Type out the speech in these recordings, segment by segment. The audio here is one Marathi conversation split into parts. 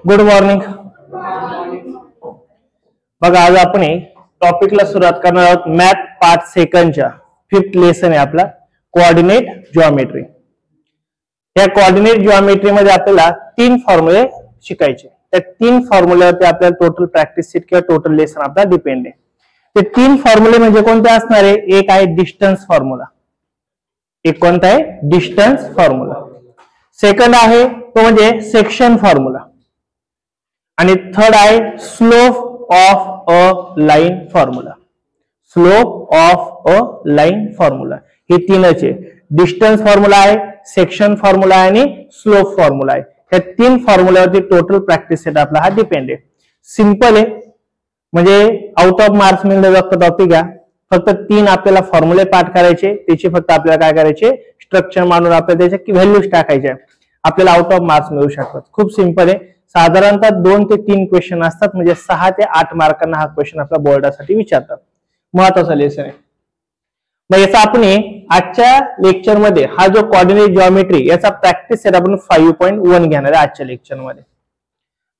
Good morning. बघा आज आपण टॉपिकला सुरुवात करणार आहोत. मॅथ पार्ट सेकंडच्या 5th लेसन आहे आपला कोऑर्डिनेट जिओमेट्री. या कोऑर्डिनेट जिओमेट्री मध्ये आपल्याला 3 फॉर्म्युले शिकायचे. त्या 3 फॉर्म्युल्यावरती आपल्याला टोटल प्रॅक्टिस सीट किंवा टोटल लेसन आपला डिपेंड आहे. ते 3 फॉर्म्युले म्हणजे कोणते असणार आहे? एक आहे डिस्टन्स फॉर्म्युला. एक कोणता आहे? Distance formula. सेकंड आहे तो म्हणजे सेक्शन फॉर्म्युला. आणि थर्ड आहे slope of a line formula. Slope of a line formula. हे तीनच आहे. डिस्टन्स फॉर्म्युला आहे, सेक्शन फॉर्म्युला आहे आणि स्लोप फॉर्म्युला आहे. या 3 फॉर्म्युल्यावरती टोटल प्रॅक्टिस सेट आपला हा डिपेंड आहे. सिंपल आहे, म्हणजे आउट ऑफ मार्क्स मिळण्याचा टॉपिक आहे. फक्त 3 आपल्याला फॉर्म्युले पाठ करायचे. त्याची फक्त आपल्याला काय करायचे? स्ट्रक्चर मानून आपल्याला त्याच्या व्हॅल्यूज टाकायच्या. आपल्याला आउट ऑफ मार्क्स मिळू शकतात. खूप सिंपल आहे. साधारणतः 2 ते 3 क्वेश्चन असतात, म्हणजे 6 ते 8 मार्कांना हा क्वेश्चन आपल्या बोर्डासाठी विचारतात. महत्वाचा लेसन आहे. मग याचा आपण आजच्या लेक्चर मध्ये हा जो कोऑर्डिनेट जिओमेट्री याचा प्रॅक्टिस सेट आपण 5.1 घेणार आहे आजच्या लेक्चर मध्ये.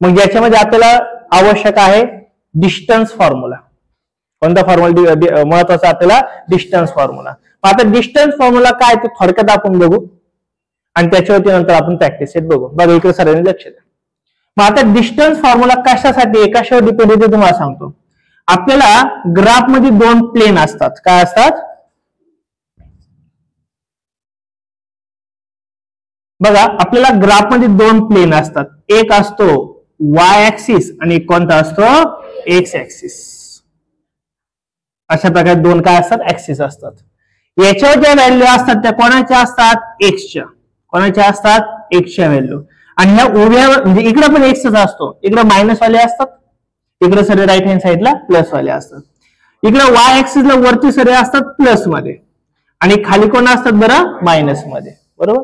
मग याच्यामध्ये आपल्याला आवश्यक आहे डिस्टन्स फॉर्म्युला. कोणता फॉर्म्युला महत्वाचा? आपल्याला डिस्टन्स फॉर्म्युला. आता डिस्टन्स फॉर्म्युला काय ते थोडक्यात आपण बघू आणि त्याच्यावरती नंतर आपण प्रॅक्टिस सेट बघू. बघा इकडे सरांनी लक्ष द्या. मग आता डिस्टन्स फॉर्म्युला कशासाठी कशावर डिपेंड होते तुम्हाला सांगतो. आपल्याला ग्राफ मध्ये 2 प्लेन असतात. काय असतात? बघा आपल्याला ग्राफ मध्ये 2 प्लेन असतात. एक असतो वाय ऍक्सिस आणि कोणता असतो? X axis. अशा प्रकारे 2 काय असतात? ऍक्सिस असतात. याच्यावर ज्या व्हॅल्यू असतात त्या कोणाच्या असतात? एक्सच्या. कोणाच्या असतात? एक्सच्या व्हॅल्यू. आणि ह्या उभ्यावर म्हणजे इकडे पण एक्सच असतो. इकडे मायनस वाले असतात, इकडे सगळे राईट हँड साइडला प्लस वाले असतात. इकडे वाय ऍक्सिसला वरती सगळे असतात प्लस मध्ये आणि खाली कोण असतात बरं? मायनस मध्ये. बरोबर.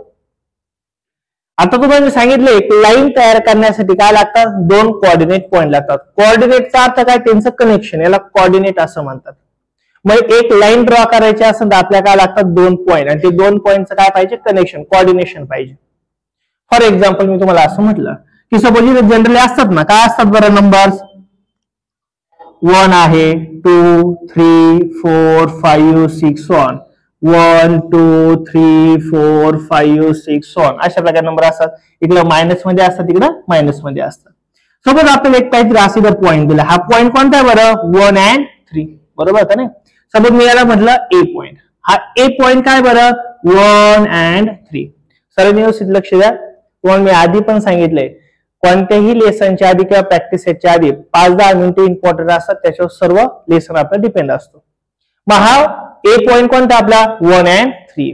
आता तुम्हाला सांगितलं एक लाईन तयार करण्यासाठी काय लागतात? 2 कोऑर्डिनेट पॉइंट लागतात. कोऑर्डिनेटचा अर्थ काय? त्यांचं कनेक्शन. याला कोऑर्डिनेट असं म्हणतात. मग एक लाईन ड्रॉ करायची असेल तर आपल्याला काय लागतात? 2 पॉइंट. आणि ते 2 पॉइंटचं काय पाहिजे? कनेक्शन, कोऑर्डिनेशन पाहिजे. फॉर एक्झाम्पल मी तुम्हाला असं म्हटलं की सपोज जनरली असतात ना, काय असतात बरं? नंबर्स 1 आहे, 2, 3, 4, 5, 6 ऑन. 1, 2, 3, 4, 5, 6 ऑन. अशा प्रकारे नंबर असतात. इकडे मायनस मध्ये असतात, इकडे मायनस मध्ये असतात. सपोज आपल्याला एक काहीतरी असा पॉईंट दिला. हा पॉईंट कोणता आहे बरं? 1 and 3. बरोबर का नाही? सपोज मी याला म्हटलं ए पॉईंट. हा ए पॉईंट काय बरं? 1 and 3. सर्वांनी व्यवस्थित लक्ष द्या. तुम्हाला मी आधी पण सांगितलंय कोणत्याही लेसनच्या आधी किंवा प्रॅक्टिस सेटच्या आधी 5-10 मिनिटं इम्पॉर्टंट असतात. त्याच्यावर सर्व लेसन आपला डिपेंड असतो. मग हा ए पॉईंट कोणता आपला? 1 and 3.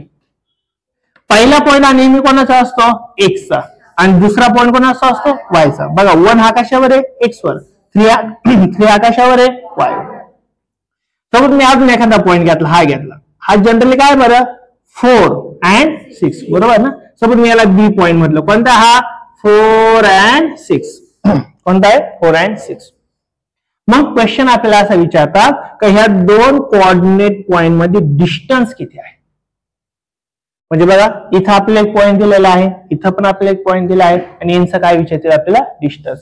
पहिला पॉईंट हा नेहमी कोणाचा असतो? एक्सचा. आणि दुसरा पॉईंट कोणाचा असतो? वायचा. बघा 1 हा कशावर आहे? एक्स वर. 3 हा कशावर आहे? वाय. सपोज मी अजून एखादा पॉईंट घेतला, हा घेतला. हा जनरली काय बरं? 4 and 6. बरोबर ना? सपोज मी याला बी पॉईंट म्हटलं. कोणता हा? 4 and 6. कोणता आहे? 4 and 6. मग क्वेश्चन आपल्याला असा विचारतात की ह्या 2 कोऑर्डिनेट पॉइंट मध्ये डिस्टन्स किती आहे. म्हणजे बघा इथं आपल्याला एक पॉईंट दिलेला आहे, इथं पण आपल्याला एक पॉईंट दिला आहे आणि यांचं काय विचारतील आपल्याला? डिस्टन्स.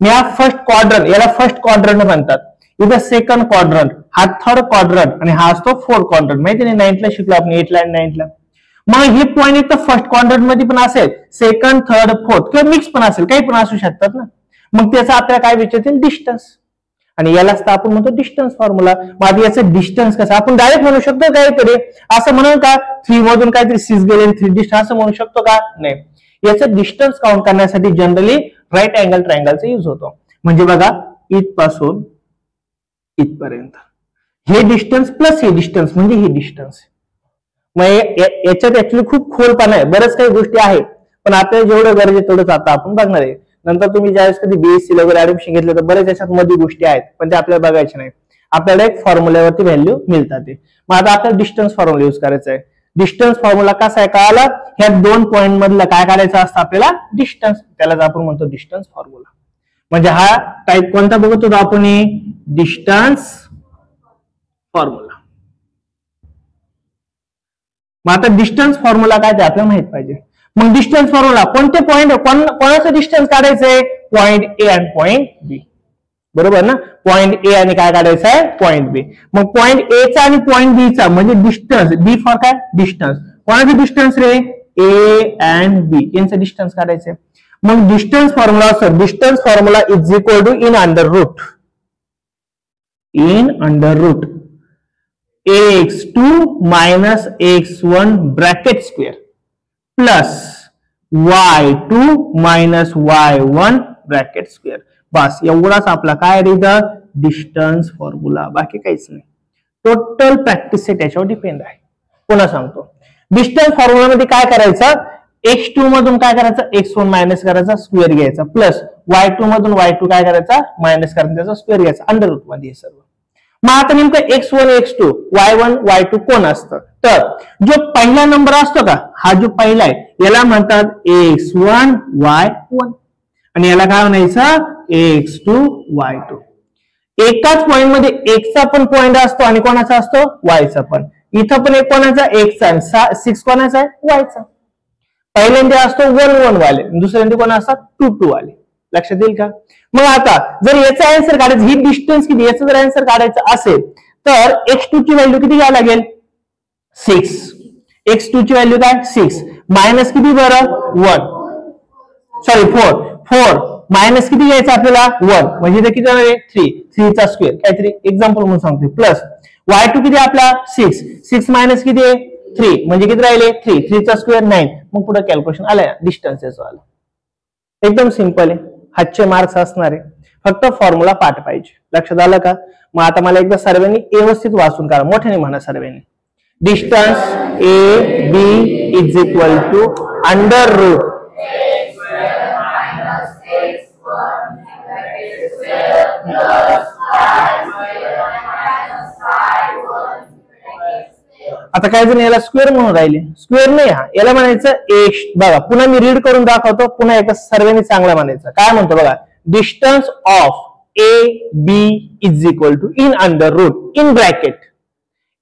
मी हा फर्स्ट क्वाड्रंट, याला फर्स्ट क्वाड्रंट म्हणतात. इथं सेकंड क्वाड्रंट, हा थर्ड क्वाड्रंट आणि हा असतो फोर्थ क्वाड्रंट. माहिती नाही 9th ला शिकलो आपण, 8th ला आणि 9th ला. मग हे पॉईंट एक तर फर्स्ट क्वाड्रंट मध्ये पण असेल, सेकंड, थर्ड, फोर्थ किंवा मिक्स पण असेल, काही पण असू शकतात ना. मग त्याचा आपल्याला काय विचारतील? डिस्टन्स. आणि यालाच तर आपण म्हणतो डिस्टन्स फॉर्म्युला. मग याचं डिस्टन्स कसं? आपण डायरेक्ट म्हणू शकतो काहीतरी असं म्हणून का 3 मधून काहीतरी 6 गेले 3 डिस्टन्स असं म्हणू शकतो का? नाही. याचं डिस्टन्स काउंट करण्यासाठी जनरली राईट अँगल ट्रायंगलचा युज होतो. म्हणजे बघा इथपासून इथपर्यंत हे डिस्टन्स प्लस हे डिस्टन्स म्हणजे हे डिस्टन्स. मग याच्यात ऍक्च्युली खूप खोलपणा आहे, बऱ्याच काही गोष्टी आहेत, पण आपल्याला जेवढं गरजेचं तेवढंच आता आपण बघणार आहे. नंतर तुम्ही ज्यावेळेस कधी बीएससी वगैरे ऍडमिशन घेतलं तर बरेच याच्यात मध्ये गोष्टी आहेत, पण ते आपल्याला बघायचे नाही. आपल्याला एक फॉर्म्युल्यावरती व्हॅल्यू मिळतात. मग आता आपल्याला डिस्टन्स फॉर्म्युला युज करायचा आहे. डिस्टन्स फॉर्म्युला कसा आहे कळाला? ह्या 2 पॉईंट मधलं काय काढायचं असतं आपल्याला? डिस्टन्स. त्यालाच आपण म्हणतो डिस्टन्स फॉर्म्युला. म्हणजे हा टाईप कोणता बघत होतो आपण? Distance formula. मग आता डिस्टन्स फॉर्म्युला काय ते आपल्याला माहित पाहिजे. मग डिस्टन्स फॉर्म्युला कोणते पॉईंट कोणाचं डिस्टन्स काढायचंय? पॉईंट ए आणि पॉईंट बी, बरोबर ना? पॉईंट ए आणि काय काढायचं आहे? Point B. मग पॉईंट ए चा आणि पॉईंट बी चा म्हणजे डिस्टन्स, डी फॉर काय? डिस्टन्स. कोणाचं डिस्टन्स रे? ए अँड बी यांचं डिस्टन्स काढायचंय. मग डिस्टन्स फॉर्म्युला असं, distance formula is equal to in under root x2 minus x1 bracket square plus y2 minus y1 bracket square. बस एवढाच आपला काय रिझल्ट? डिस्टन्स फॉर्म्युला, बाकी काहीच नाही. टोटल प्रॅक्टिस सेट याच्यावर डिपेंड आहे. पुन्हा सांगतो, डिस्टन्स फॉर्म्युला मध्ये काय करायचं? x2 मधून काय करायचं? x1 मायनस करायचा, स्क्वेअर घ्यायचा, प्लस y2 मधून y2 काय करायचा? मायनस करायचा, त्याचा स्क्वेअर घ्यायचा, अंडर रूट मध्ये सर्व. मग आता नेमकं x1 x2 y1 y2 कोण असतं? तर जो पहिला नंबर असतो का, हा जो पहिला आहे याला म्हणतात x1 y1 आणि याला काय म्हणायचं? x2 y2. एकाच पॉइंट मध्ये x चा पण पॉइंट असतो आणि कोणाचा असतो? y चा पण. इथं पण एक कोणाचा? x चा, 6 कोणाचा आहे? y चा. पहिल्यांदा असतो 1 1 वाले, दुसऱ्यांदा कोण असतात? 2 2 वाले. लक्षात येईल का? मग आता जर याचा आन्सर काढायचं, ही डिस्टन्स किती, याचा जर आन्सर काढायचं असेल तर x2 ची व्हॅल्यू किती घ्यायला लागेल? 6. x2 ची व्हॅल्यू काय? 6 मायनस किती बरं? 1 सॉरी 4 मायनस किती घ्यायचं आपल्याला? 1 म्हणजे ते किती जाणार आहे? 3 चा स्क्वेअर, काहीतरी एक्झाम्पल म्हणून सांगतो, प्लस y2 किती आपला? 6 मायनस किती आहे? 3 म्हणजे किती राहिले? 3 चा स्क्वेअर 9. मग पुढे कॅल्क्युलेशन आलं, डिस्टन्स आलं. एकदम सिंपल आहे. हातचे मार्क्स असणार आहे, फक्त फॉर्म्युला पाठ पाहिजे. लक्षात आलं का? मग आता मला एकदा सर्वांनी व्यवस्थित वाचून काढा, मोठ्याने म्हणा सर्वांनी. Distance A B is equal to under root आता काही जण याला स्क्वेअर म्हणून राहिले, स्क्वेअर नाही, हा याला म्हणायचं एक्स. बघा पुन्हा मी रीड करून दाखवतो, पुन्हा एका सर्वांनी चांगला म्हणायचं. काय म्हणतो बघा, distance of A B is equal to in under root in bracket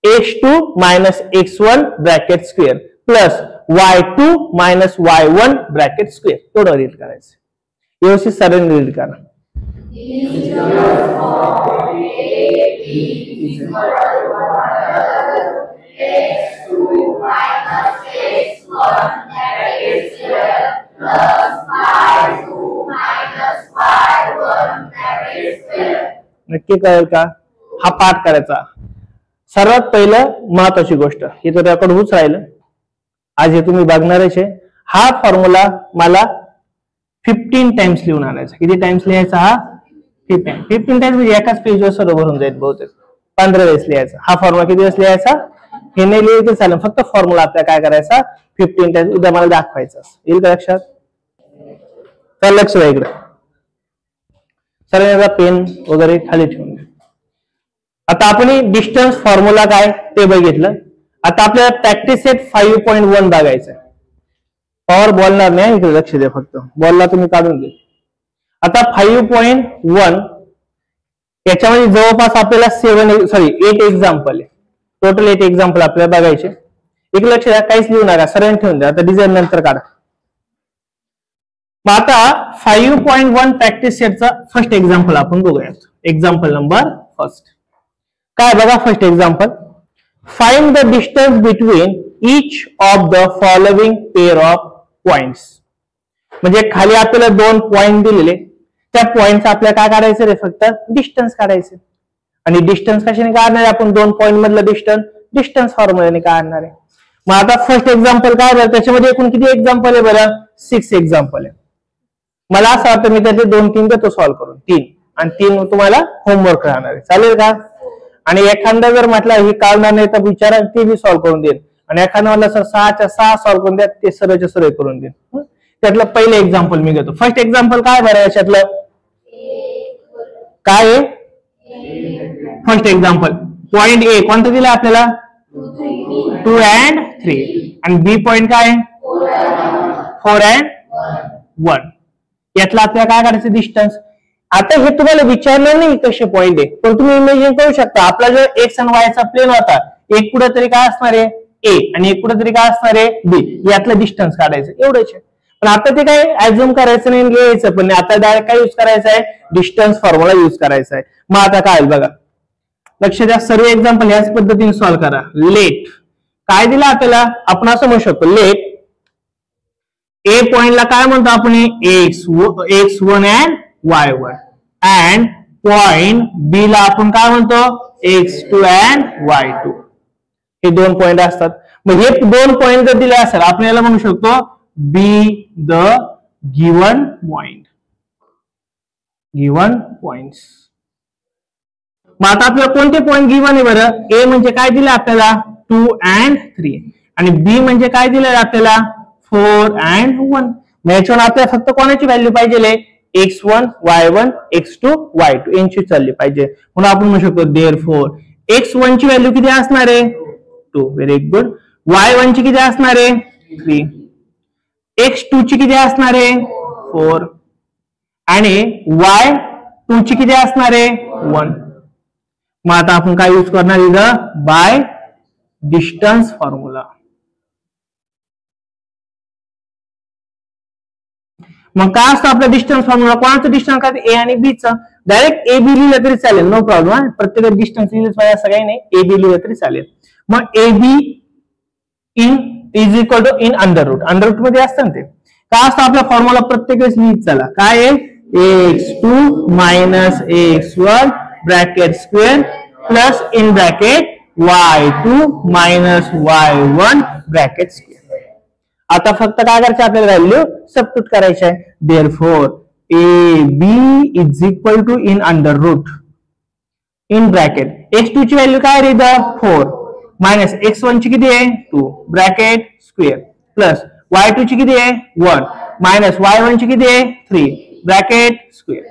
x2 minus x1 bracket square plus y2 minus y1 bracket square. थोडं रीड करायचं, व्यवस्थित सर्वांनी रीड करा. नक्की कळेल का? हा पाठ करायचा. सर्वात पहिलं महत्वाची गोष्ट, हे तर रेकॉर्ड होऊच राहिलं, आज हे तुम्ही बघणारच आहे. हा फॉर्म्युला मला 15 टाइम्स लिहून आणायचा. किती टाइम्स लिहायचा? हा 15 टाइम्स म्हणजे एकाच पेजवर सर्व भरून जाईल बहुतेक. 15 वेळेस लिहायचा हा फॉर्म्युला. किती वेळेस लिहायचा? हे नाही लिहिलं चालेल, फक्त फॉर्म्युला आपल्याला काय करायचा? 15 टाइम्स उद्या मला दाखवायचा. येईल का लक्षात? तर लक्ष द्या इकडे, सर्वांना पेन वगैरे खाली ठेवून द्या. आता आपण डिस्टन्स फॉर्म्युला काय ते बघितलं. आता आपल्याला प्रॅक्टिस सेट 5.1 बघायचं. पॉवर बोलणार नाही, इकडे लक्ष द्या, फक्त बॉलला तुम्ही काढून दे. आता 5.1 याच्यामध्ये जवळपास आपल्याला 8 एक्झाम्पल आहे. टोटल 8 एक्झाम्पल आपल्याला बघायचे. एक लक्ष द्या, काहीच लिहू नका, सर्वांनी ठेवून द्या. आता डिझाईन नंतर काढा. मग आता 5.1 प्रॅक्टिस सेटचा फर्स्ट एक्झाम्पल आपण बघूयात. एक्झाम्पल नंबर फर्स्ट काय बघा. First example, find the distance between each of the following pair of points. म्हणजे खाली आपल्याला 2 पॉइंट दिलेले, त्या पॉइंटचा आपल्याला काय काढायचं रे? फक्त डिस्टन्स काढायचं. आणि डिस्टन्स कशाने काढणार आहे आपण? 2 पॉइंट मधलं डिस्टन्स फॉर्म्युलाने काढणार आहे. मग आता फर्स्ट एक्झाम्पल काय बरं, त्याच्यामध्ये एकूण किती एक्झाम्पल आहे बरं? 6 एक्झाम्पल आहे. मला असं वाटतं मी त्याचे 2-3 देतो सॉल्व्ह करून, 3 आणि 3 तुम्हाला होमवर्क राहणार आहे. चालेल का? आणि एखादा जर म्हटलं हे काढणार नाही तर विचारा, ते बी सॉल्व्ह करून देईल. आणि एखादा म्हटलं सर 6च्या 6 सॉल्व्ह करून द्या, ते सर्वच्या सर्व करून देईल. त्यातलं पहिलं एक्झाम्पल मी घेतो. फर्स्ट एक्झाम्पल काय बरं याच्यातलं? काय आहे? फर्स्ट एक्झाम्पल पॉइंट ए कोणता दिला आपल्याला? 2 and 3 आणि बी पॉइंट काय? 4 and 1. यातला आपल्याला काय काढायचं? डिस्टन्स. आता हे तुम्हाला विचारलं नाही कसे पॉइंट आहे, पण तुम्ही इमेजिन करू शकता. आपला जो एक्स आणि वायचा प्लेन होता, एक कुठेतरी काय असणार आहे? ए आणि एक कुठेतरी काय असणार आहे बी, यातलं डिस्टन्स काढायचं एवढंच आहे. पण आता ते काय ऍझ्युम करायचं नाही लिहायचं पण आता डायरेक्ट काय यूज करायचं आहे, डिस्टन्स फॉर्म्युला यूज करायचा आहे. मग आता काय बघा, लक्ष द्या, सर्व एक्झाम्पल याच पद्धतीने सॉल्व्ह करा. लेट काय दिलं आपल्याला, आपण असं म्हणू शकतो लेट ए पॉइंटला काय म्हणतो आपण, x1 and y1 and point बी ला आपण काय म्हणतो x2 अँड y2. हे दोन पॉइंट असतात. मग हे दोन पॉइंट जर दिले असेल आपल्याला म्हणू शकतो be the given point. Given points. मग आता आपल्याला कोणते पॉइंट गिवन आहे बरं, ए म्हणजे काय दिलं आपल्याला 2 अँड 3 आणि बी म्हणजे काय दिलं आपल्याला 4 अँड 1. मग याच्यावर आपल्याला फक्त कोणाची व्हॅल्यू पाहिजे, x1 y1 x2 y2 यांची चालली पाहिजे. म्हणून आपण म्हणू शकतो देअरफॉर x1 ची व्हॅल्यू किती असणार आहे 2, व्हेरी गुड. y1 ची किती असणार आहे 3, x2 ची किती असणार आहे 4 आणि y2 ची किती असणार आहे 1. मग आता आपण काय यूज करणार इथं, बाय डिस्टन्स फॉर्म्युला. मग काय असतं आपला डिस्टन्स फॉर्म्युला, कोणाचं डिस्टन्स काय ए आणि बी चं. डायरेक्ट ए बी लिहिलं तरी चालेल, नो प्रॉब्लेम. प्रत्येक डिस्टन्स लिहिलं पाहिजे असं काही नाही, ए बी लिहिलं तरी चालेल. मग A B in is equal to in under root, under root मध्ये असतं ना ते. काय असतं आपला फॉर्म्युला प्रत्येक वेळेस लिहित चला, काय आहे x2 minus x1 bracket square plus in bracket y2 minus y1 bracket square. आता फक्त काय करायचं आपल्याला व्हॅल्यू सबस्टिट्यूट करायची आहे. Therefore A B is equal to in under root in bracket x2 ची व्हॅल्यू काय आहे 4 मायनस x1 ची किती आहे 2 ब्रॅकेट स्क्वेअर प्लस y2 ची किती आहे 1 मायनस y1 ची किती आहे 3 ब्रॅकेट स्क्वेअर.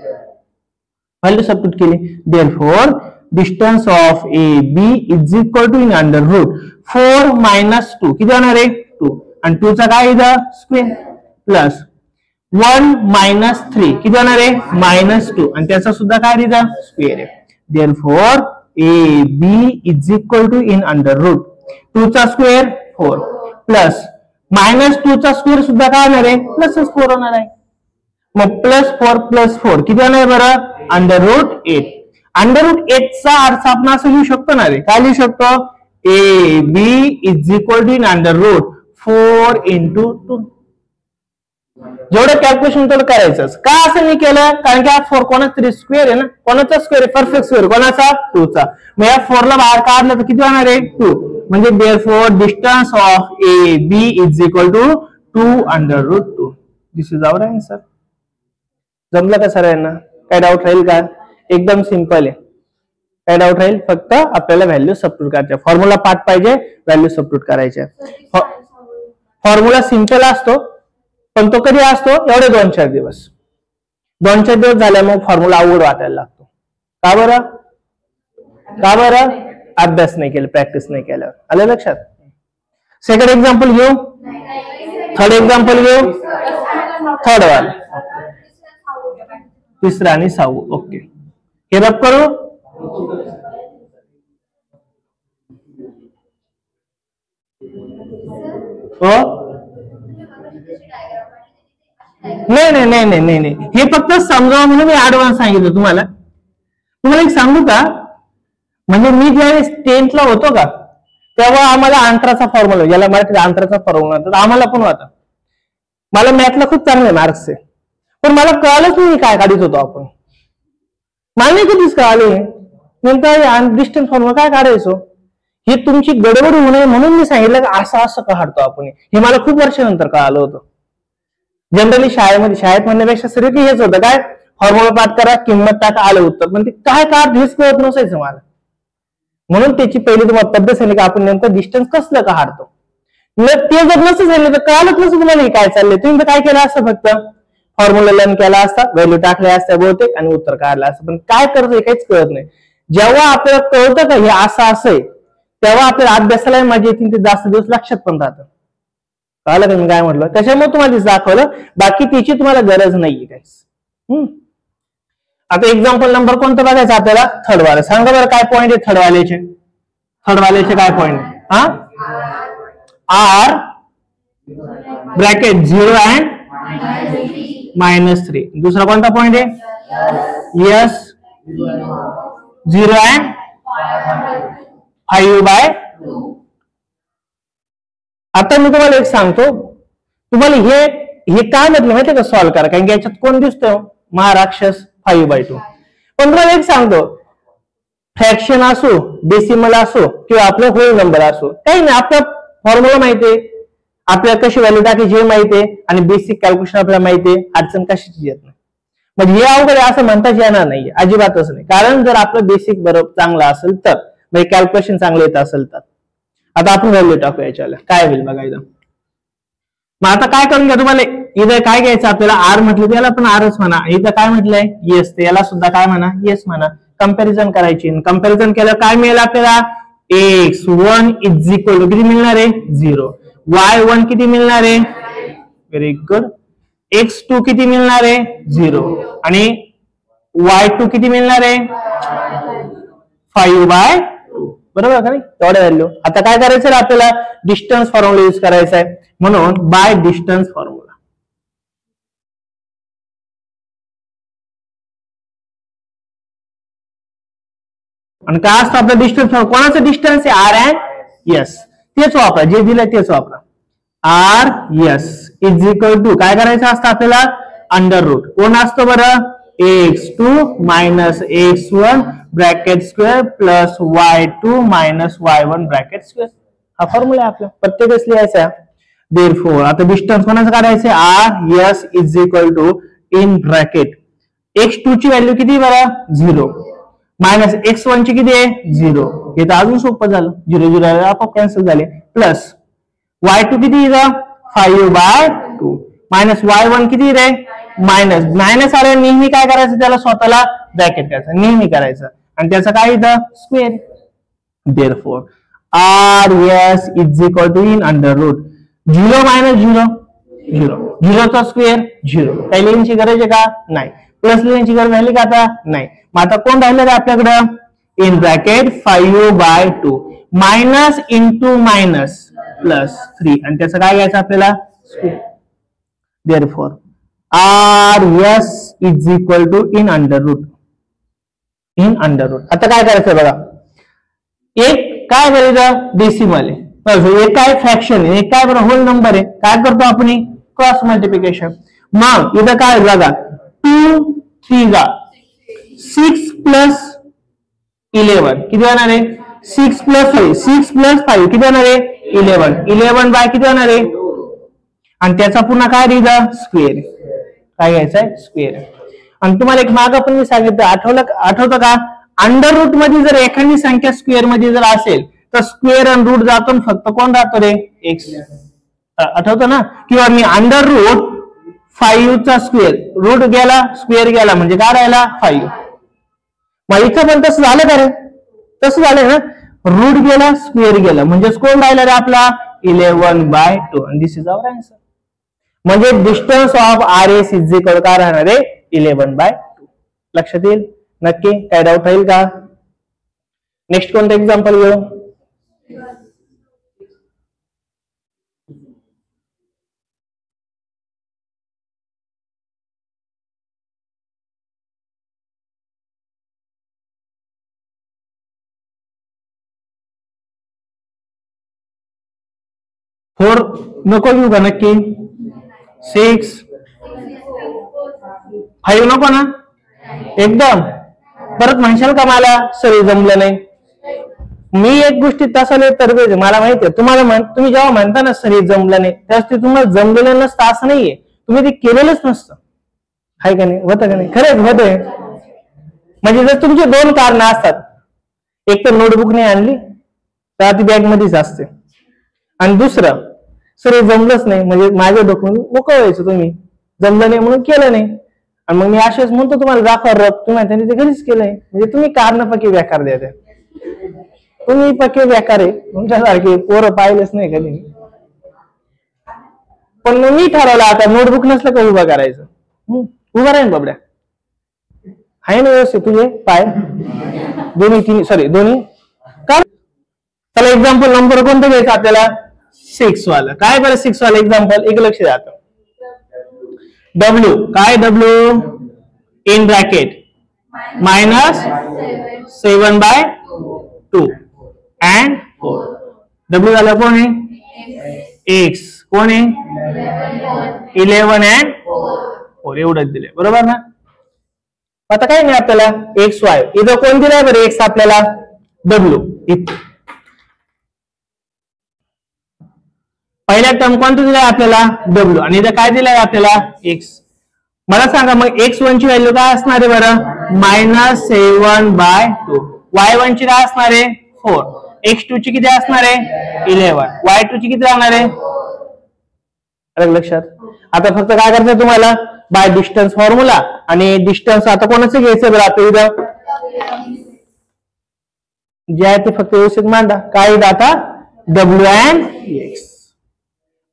व्हॅल्यू सबस्टिट्यूट केली. Therefore distance of A B is equal to in under root 4 minus 2 किती होणार आहे 2 आणि 2 चा काय इथं स्क्वेअर प्लस 1 मायनस 3 किती होणार आहे मायनस 2 आणि त्याचा सुद्धा काय इथं स्क्वेअर आहे. Therefore A B is equal to in under root 2 चा स्क्वेअर 4 प्लस मायनस 2 चा स्क्वेअर सुद्धा काय होणार आहे प्लस 4 होणार आहे. मग प्लस 4 किती होणार आहे बरं अंडर रूट 8. अंडर रूट 8 चा अर्थ आपण असं लिहू शकतो ना रे, काय लिहू शकतो A B is equal to in under root 4 into 2. जेवढं कॅल्क्युलेशन तेवढं करायचं. का असं नाही केलं, कारण की हा 4 कोणाचा तरी स्क्वेअर आहे ना, कोणाचा स्क्वेअर आहे परफेक्ट स्क्वेअर कोणाचा 2 चा. मग या 4 ला बाहेर काढलं तर किती होणार आहे 2. म्हणजे therefore distance of A B is equal to 2 under root 2. This is our answer. जमलं का सरांना, काय डाऊट राहील का, एकदम सिंपल आहे. काय डाऊट राहील, फक्त आपल्याला व्हॅल्यू सबस्टिट्यूट करायच्या. फॉर्म्युला पाठ पाहिजे, व्हॅल्यू सबस्टिट्यूट करायच्या. फॉर्म्युला सिंपल असतो पण तो कधी असतो एवढे 2-4 दिवस. 2-4 दिवस झाल्या मग फॉर्म्युला अवघड वाटायला लागतो. का बरं, का बरं, अभ्यास नाही केला, प्रॅक्टिस नाही केल्यावर. आलं लक्षात. सेकंड एक्झाम्पल घेऊ, थर्ड एक्झाम्पल घेऊ, थर्ड वाला, तिसरा आणि 6. ओके, हे रब करू. हो नाही नाही नाही नाही नाही नाही, हे फक्त समजावं म्हणून मी ऍडव्हान्स सांगितलं तुम्हाला. तुम्हाला एक सांगू का, म्हणजे मी ज्यावेळेस 10th ला होतो का तेव्हा आम्हाला अंतराचा फॉर्म्युला, ज्याला मराठीत अंतराचा फॉर्म्युला तर आम्हाला पण होता. मला मॅथला खूप चांगले मार्क्स आहे पण मला कळलंच नाही काय काढत होतो आपण. मला नाही कधीच कळाले नंतर डिस्टन्स फॉर्म्युला काय काढायचो. हे तुमची गडबड होऊ नये म्हणून मी सांगितलं की असं असं काढतो आपण. हे मला खूप वर्षानंतर कळालं होतं. जनरली शाळेत म्हणण्यापेक्षा सर्व हेच होतं, काय फॉर्म्युला पाठ करा, किंमत टाका, आलं उत्तर. पण ते काय काढ हेच कळत नसायचं मला. म्हणून त्याची पहिली तुम्हाला पद्धत सांगितली की आपण नेमकं डिस्टन्स कसलं काढतो. ते जर नसं झालं तर कळालंच नसतं तुम्हाला काय चाललंय. तुम्ही तर काय केलं असतं, फक्त फॉर्म्युला लर्न केला असता, व्हॅल्यू टाकल्या असत्या बहुतेक आणि उत्तर काढलं असतं. पण काय करतोय काहीच कळत नाही. जेव्हा आपल्याला कळतं का हे असं असंय तेव्हा आपल्याला अभ्यासाला मजा येतील, ते जास्त दिवस लक्षात पण राहतं. कळलं का मी काय म्हटलं. त्याच्यामुळे तुम्हाला दाखवलं, बाकी त्याची तुम्हाला गरज नाहीये काहीच. आता एक्झाम्पल नंबर कोणतं बघायचं आपल्याला, थर्ड वाले. सांगा बरं काय पॉईंट आहे थर्ड वाल्याचे. थर्ड वाल्याचे काय पॉईंट आहे. R bracket 0 and -3. दुसरा कोणता पॉइंट आहे? S 0 and 5/2. आता मी तुम्हाला एक सांगतो, तुम्हाला हे काय म्हटलं माहितीये का सॉल्व्ह करा, कारण की याच्यात कोण दिसतो? महाराक्षस 5/2. पण तुम्हाला एक सांगतो, फ्रॅक्शन असो, डेसिमल असो किंवा आपलं होल नंबर असो, काही नाही, आपला फॉर्म्युला माहितीये, आपल्याला कशी व्हॅल्यू टाकायची हे माहितीये आणि बेसिक कॅल्क्युलेशन आपल्याला माहितीये, अडचण कशाची येत नाही. म्हणजे हे अवघड असं म्हणताच येणार नाही, अजिबातच नाही. कारण जर आपलं बेसिक बरोबर चांगलं असेल तर, म्हणजे कॅल्क्युलेशन चांगलं येत असेल तर. आता आपण व्हॅल्यू टाकू याच्याला, काय होईल बघायचं. मग आता काय करून घ्या, तुम्हाला इथं काय घ्यायचं आपल्याला? आर म्हटलं त्याला पण आरच म्हणा, इथं काय म्हटलंय? येस, याला सुद्धा काय म्हणा? येस म्हणा. कंपॅरिझन करायची, कंपॅरिझन केलं काय मिळेल आपल्याला? x1 इज इक्वल टू किती मिळणार आहे? 0. y1 किती मिळणार आहे? Very good. x2 किती मिळणार आहे? 0. आणि y2 किती मिळणार आहे? 5/2. बरोबर का नाही? तेवढ्या व्हॅल्यू. आता काय करायचं आपल्याला? डिस्टन्स फॉर्म्युला यूज करायचा आहे, म्हणून बाय डिस्टन्स फॉर्म्युला. आणि काय असतं आपलं डिस्टन्स? कोणाचं डिस्टन्स आहे? R and S. तेच वापरा, जे दिलंय तेच वापरा. R S is equal to काय करायचं असतं आपल्याला? Under root. कोण असतं बरं? x2 minus x1 bracket square plus y2 minus y1 bracket square. हा फॉर्म्युला आहे आपला, प्रत्येकच लिहायचा. देअरफॉर आता डिस्टन्स कोणाचं काढायचं? R S is equal to in bracket x2 ची व्हॅल्यू किती बरं? 0 मायनस x1 ची किती आहे? 0. हे तर अजून सोपं झालं, 0 0 आपोआप कॅन्सल झाले. प्लस y2 किती आहे? 5/2 मायनस y1 किती रे? मायनस आले, नेहमी काय करायचं? त्याला स्वतःला ब्रॅकेट करायचं, नेहमी करायचं, आणि त्याचं काय इथं? Square. Therefore R S is equal to in under root 0 minus 0 0, 0 चा स्क्वेअर 0. काही लिहिण्याची गरज आहे का? नाही. प्लस लिहिण्याची गरज राहिली का आता? नाही. मग आता कोण राहिलं रे आपल्याकडं? In bracket 5/2 minus into minus plus 3, आणि त्याचं काय घ्यायचं आपल्याला? Square. Therefore R S is equal to in under root. In under root. आता काय करायचं बघा, एक काय करायचं? डेसिमल आहे, एक काय फ्रॅक्शन आहे, एक काय बरं होल नंबर आहे. काय करतो आपण? Cross multiplication. मग इथं काय बघा, 2 3 6 प्लस 11 किती होणार आहे? 6 प्लस 5 किती होणार आहे? 11. 11/, किती होणार आहे? आणि त्याचा पुन्हा काय लिहिलं? स्क्वेअर. काय घ्यायचंय? स्क्वेअर. आणि तुम्हाला एक मागं पण मी सांगितलं, आठवतं का? अंडर रूट मध्ये जर एखादी संख्या स्क्वेअर मध्ये जर असेल तर स्क्वेअर आणि रूट जातो, फक्त कोण राहतो रे? एक्स. आठवतं ना? किंवा मी अंडर रूट 5 चा स्क्वेअर, रूट गेला स्क्वेअर गेला, म्हणजे काय राहिला? 5. मग इथं पण तसं झालं का रे? तसं झालं ना, रूट गेला स्क्वेअर गेला, म्हणजे कोण राहिला रे आपला? 11/2. आणि दिस इज आवर आन्सर. म्हणजे distance of R S is equal काय राहणार आहे? 11/2. लक्षात येईल नक्की? काय डाऊट राहील का? नेक्स्ट कोणतं एक्झाम्पल घेऊ? फोर नको घेऊ का? नक्की. 6 5 नको ना? एकदम परत म्हणशाल का मला सरी जमलं नाही? मी एक गोष्टी तसा तर मला माहिती आहे, तुम्हाला तुम्ही जेव्हा म्हणता ना सरी जमलं नाही, त्यावेळेस ते तुम्हाला जमलेलं नसतं असं नाहीये, तुम्ही ते केलेलंच नसतं. आहे का नाही? होतं का नाही? खरंच होतंय. म्हणजे जर तुमचे 2 कारण असतात, एक तर नोटबुक नाही आणली तर ती बॅग मध्येच असते, आणि दुसरं सर जमलंच नाही, म्हणजे माझ्या डोकं मोकळं व्हायचं, तुम्ही जमलं नाही म्हणून केलं नाही. आणि मग मी असेच म्हणतो तुम्हाला दाखवा रब, तुम्ही त्यांनी ते घरीच केलंय. म्हणजे तुम्ही कारण पक्के व्याकार द्या, तुम्ही पक्के व्याकार आहे. तुमच्यासारखे पोरं पाहिलेच नाही कधी. पण मग मी ठरवलं आता नोटबुक नसलं का उभं करायचं. उभं राहीन बाबड्या. आहे ना व्यवस्थित तुझे पाय? दोन्ही का? चला एक्झाम्पल नंबर कोणतं घ्यायचं आपल्याला? 6 वाला काय बरं 6 वाला एक्झाम्पल एक लक्ष द्या. W काय W in bracket -7/2 and 4. W वाला कोण आहे x कोण आहे 11 and 4 एवढंच दिले बरोबर ना. आता काय नाही आपल्याला एक्स वाय इथं कोण दिलाय बरं एक्स आपल्याला W. पहिल्या टर्म कोणतं दिलाय आपल्याला W आणि इथं काय दिलाय आपल्याला एक्स. मला सांगा मग x1 ची व्हॅल्यू काय असणार आहे बरं -7/2. y1 ची काय असणार आहे 4. x2 ची किती असणार आहे 11. y2 ची किती राहणार आहे अलग लक्षात. आता फक्त काय करायचं तुम्हाला बाय डिस्टन्स फॉर्म्युला आणि डिस्टन्स आता कोणाचं घ्यायचं बरं आता इथं जे आहे ते फक्त व्यवस्थित मांडा. काय आता W and x.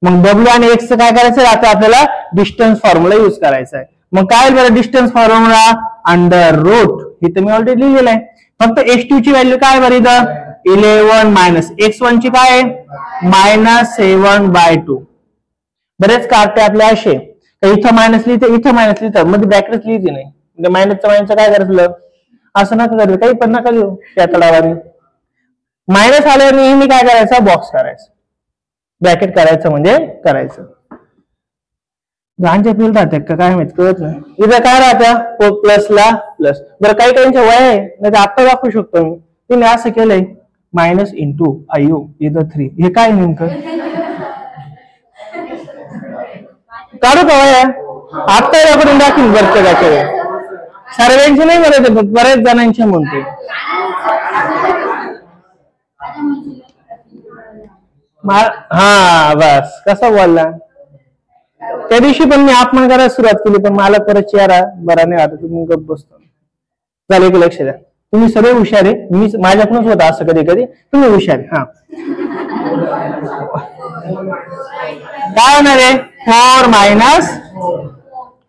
मग W आणि x काय करायचं आता आपल्याला डिस्टन्स फॉर्म्युला युज करायचा आहे. मग काय बरं डिस्टन्स फॉर्म्युला अंडर रूट हे तर मी ऑलरेडी लिहिलेलं आहे. फक्त x2 ची व्हॅल्यू काय बरं इथं 11 मायनस x1 ची काय आहे -7/2. बरेच कार्टे आपले असे इथं मायनस लिहिते इथं मायनस लिहितात मध्ये ब्रॅकेट लिहिते नाही म्हणजे मायनसचं काय करायचं असं नका करू काही पण नका लिहू त्या तळावानी. मायनस आल्यावर नेहमी काय करायचं बॉक्स करायचं ब्रॅकेट करायचं म्हणजे करायचं. गांच्या फील राहतात का काय माहित कळत नाही. इथं काय राहतं प्लसला प्लस. बरं काही काहींच्या वय आहे नाही तर आता दाखवू शकतो मी तिने असं केलंय -5 इथं 3 हे काय नेमकं काढू का वया आता याकडून दाखवून प्रत्येकाकडे सर्वांचे नाही म्हणते बऱ्याच जणांचे म्हणते. हा बस कसा बोलला त्या दिवशी पण मी अपमान करायला सुरुवात केली पण मला परत चेहरा बरा नाही आता तुम्ही गप्प बसतो. झालं की लक्ष द्या तुम्ही सगळे हुशार आहे. मी माझ्याकडूनच होता असं कधी कधी तुम्ही हुशार आहे. हा काय होणार आहे 4 -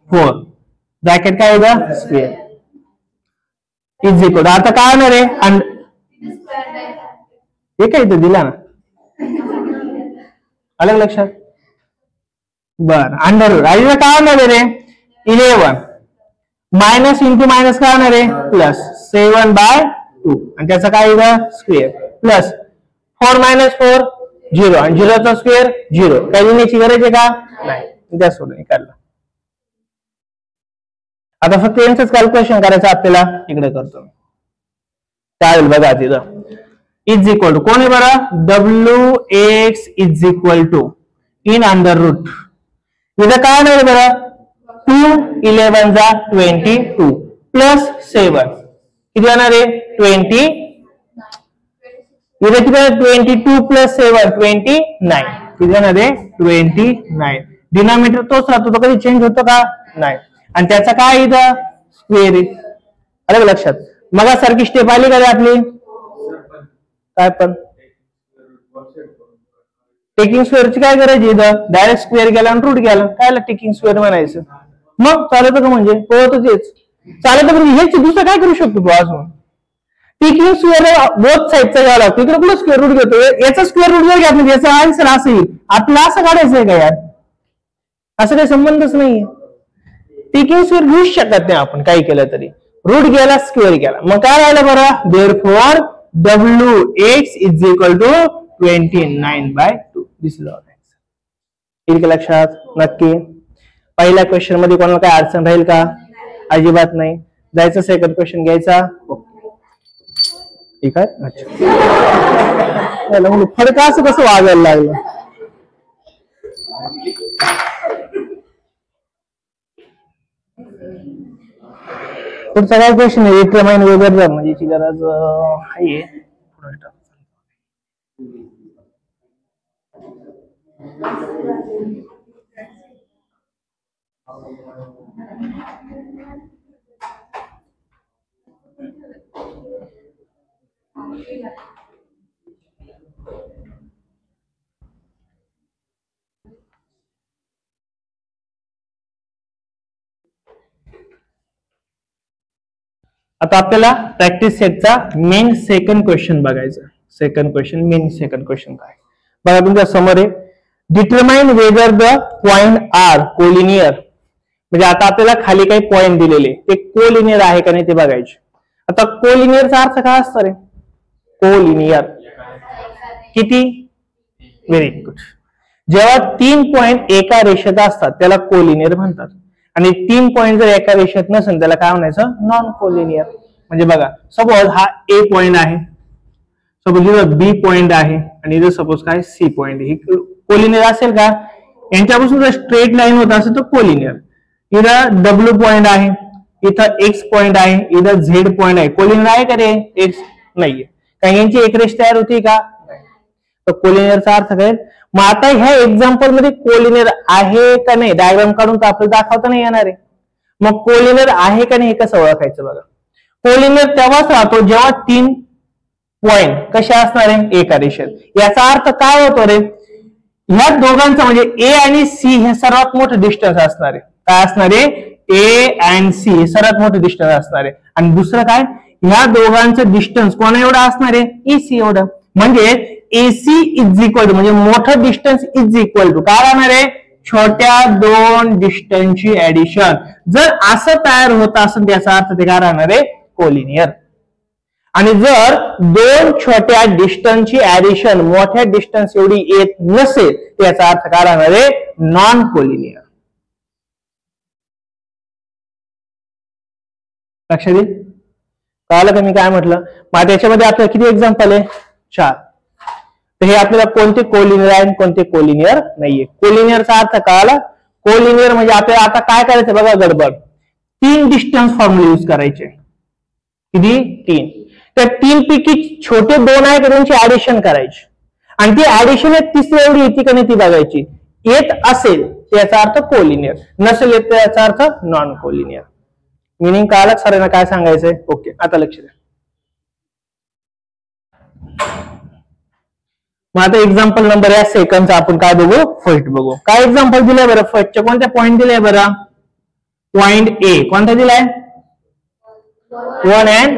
4 ब्रॅकेट काय होतं स्क्वेअर इज इक्वल आता काय होणार आहे हे काय इथं दिला ना अलग लक्षात. बर अंडर रूट आणि काय होणार आहे रे 11 मायनस इंटू मायनस काय होणार आहे +7/2 आणि त्याचा काय इथं स्क्वेअर प्लस 4 - 4 0 आणि 0चा स्क्वेअर 0. काही लिहिण्याची गरज आहे का नाही त्या सोडून काढला. आता फक्त यांचंच कॅल्क्युलेशन करायचं आपल्याला इकडे करतो चालेल बघा तिथं इज इक्वल टू कोण आहे बरं WX is equal to in under root इथं काय नाही बरं 2 11 जा 22 प्लस 7 किती येणार आहे 20 इथे किती 22 प्लस 7 29 किती येणार आहे 29. डिनॉमिनेटर तोच राहतो तो कधी चेंज होतो का नाही आणि त्याचा काय इथं स्क्वेअर आहे अलग लक्षात. मग सारखी स्टेप आली का आपली काय पण टेकिंग स्क्वेअरची काय करायची इथं डायरेक्ट स्क्वेअर गेला आणि रूट गेला काय टेकिंग स्क्वेअर म्हणायचं मग चालत का म्हणजे कळत तेच चालत म्हणजे हेच दुसरं काय करू शकतो तू अजून टेकिंग स्क्वेअर बोथ साईडचा घ्यावा लागतो. इकडे कुठं स्क्वेअर रूट घेतो याचा स्क्वेअर रूट जर घ्या याचा आन्सर असं येईल आपलं असं काढायचं आहे का यार असं काही संबंधच नाहीये. टेकिंग स्क्वेअर घेऊच शकत नाही आपण काही केलं तरी रूट गेला स्क्वेअर गेला मग काय राहिलं बरं therefore WX is equal to 29/2 this is our answer. येईल का लक्षात नक्की. पहिल्या क्वेश्चन मध्ये कोणाला काय अडचण राहील का अजिबात नाही. जायचं सेकंड क्वेश्चन घ्यायचा ठीक आहे. अच्छा फरक असं कसं वागायला लागलं पुढचा काय क्वेश्चन आहे रिटरमाइन वगैरे म्हणजे याची गरज आहे. आता आपल्याला प्रॅक्टिस सेटचा मेन सेकंड क्वेश्चन बघायचा. Second question main second question काय बघा तुमच्या समोर आहे determine whether the point are collinear, म्हणजे आता आपल्याला खाली काही पॉइंट दिलेले ते कोलिनियर आहे का नाही ते बघायचे. आता कोलिनियरचा अर्थ काय असतो रे? कोलिनियर किती? Very good. जेव्हा 3 पॉइंट एका रेषेत असतात त्याला कोलिनियर म्हणतात, आणि 3 पॉइंट जर एका रेषेत नसेल त्याला काय म्हणायचं? Non collinear. म्हणजे बघा, सपोज हा ए पॉइंट आहे, सपोज इथं बी पॉइंट आहे, आणि इथं सपोज काय सी पॉइंट आहे. कोलिनियर असेल का? यांच्यापासून जर स्ट्रेट लाईन होत असेल तर कोलिनियर. इथं डब्ल्यू पॉइंट आहे, इथं एक्स पॉइंट आहे, इथं झेड पॉइंट आहे. कोलिनियर आहे का रे? एक्स नाहीये, कारण यांची एक रेष तयार होती का? तर कोलिनियरचा अर्थ काय? मग आता ह्या एक्झाम्पल मध्ये कोलिनियर आहे का नाही डायग्राम काढून तर आपल्याला दाखवता नाही येणार आहे. मग कोलिनियर आहे का नाही हे कसं ओळखायचं? बघा, कोलिनियर तेव्हाच राहतो जेव्हा 3 पॉइंट कशा असणार आहे? एका रेषेत. याचा अर्थ काय होतो रे? ह्या दोघांचा म्हणजे ए आणि सी हे सर्वात मोठं डिस्टन्स असणार आहे. काय असणार आहे? ए अँड सी हे सर्वात मोठं डिस्टन्स असणार आहे. आणि दुसरं काय? ह्या दोघांचं डिस्टन्स कोणा एवढं असणार आहे? ईसी एवढं. म्हणजे एसी इज इक्वल टू, म्हणजे मोठं डिस्टन्स इज इक्वल टू काय राहणार आहे? छोट्या 2 डिस्टन्सची ऍडिशन. जर असं तयार होत असेल त्याचा अर्थ ते काय राहणार आहे? कोलिनियर. आणि जर 2 छोट्या डिस्टन्सची ऍडिशन मोठ्या डिस्टन्स एवढी येत नसेल त्याचा अर्थ काय राहणार आहे? Non collinear. लक्षात येईल? कळालं का मी काय म्हटलं? मग त्याच्यामध्ये आपल्याला किती एक्झाम्पल आहे? 4. तर हे आपल्याला कोणते कोलिनियर आहे आणि कोणते कोलिनियर नाहीये. कोलिनियरचा अर्थ कळाला? कोलिनियर म्हणजे आपल्याला आता काय करायचं बघा, गडबड. 3 डिस्टन्स फॉर्म्युला यूज करायचे. किती? 3. त्या 3 पैकी छोटे 2 आहेत त्यांची ऍडिशन करायची, आणि ती ऍडिशन तिसरी एवढी येते का नाही ती बघायची. येत असेल त्याचा अर्थ कोलिनियर, नसेल येत त्याचा अर्थ नॉन कोलिनियर. मिनिंग कळालं सरांना काय सांगायचंय? ओके, आता लक्ष द्या. मग आता एक्झाम्पल नंबर या सेकंडचा आपण काय बघू? फर्स्ट बघू. काय एक्झाम्पल दिलंय बरं? फर्स्टच्या कोणत्या पॉईंट दिलाय बरं? पॉइंट ए कोणता दिलाय? 1 and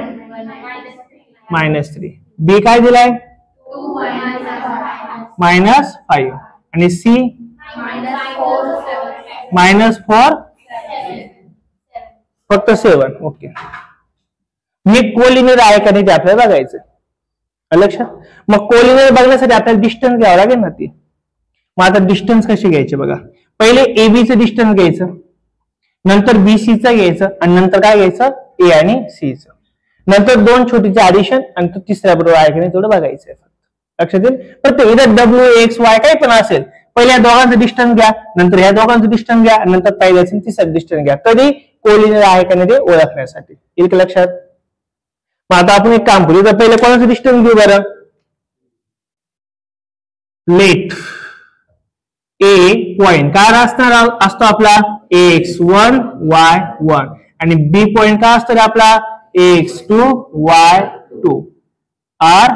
-3. बी काय दिलाय? -5. आणि सी -4 फक्त 7. ओके, हे कोलिनियर आहे का नाही ते आपल्याला बघायचं. लक्षात? मग कोलिनियर बघण्यासाठी आपल्याला डिस्टन्स घ्यावं लागेल ना ती. मग आता डिस्टन्स कशी घ्यायचे बघा. पहिले एबीचं डिस्टन्स घ्यायचं, नंतर बीसीचं घ्यायचं, आणि नंतर काय घ्यायचं? ए आणि सीचं. नंतर 2 छोटीचे ऍडिशन, आणि तो तिसऱ्या बरोबर आहे की नाही तेवढं बघायचं. लक्षात येईल? प्रत्येक इथं डब्ल्यू एक्स वाय काही पण असेल, पहिल्या दोघांचं डिस्टन्स घ्या, नंतर ह्या दोघांचं डिस्टन्स घ्या, नंतर पहिल्या तिसरं डिस्टन्स घ्या. तरी कोलिनियर आहे का नाही ते ओळखण्यासाठी. येईल का लक्षात? मग आता आपण एक काम करू, तर पहिले कोणाचं डिस्टन्स घेऊ बरं? लेट ए पॉइंट काय असणार असतो आपला? x1 y1, आणि बी पॉइंट काय असतो आपला? x2 y2 R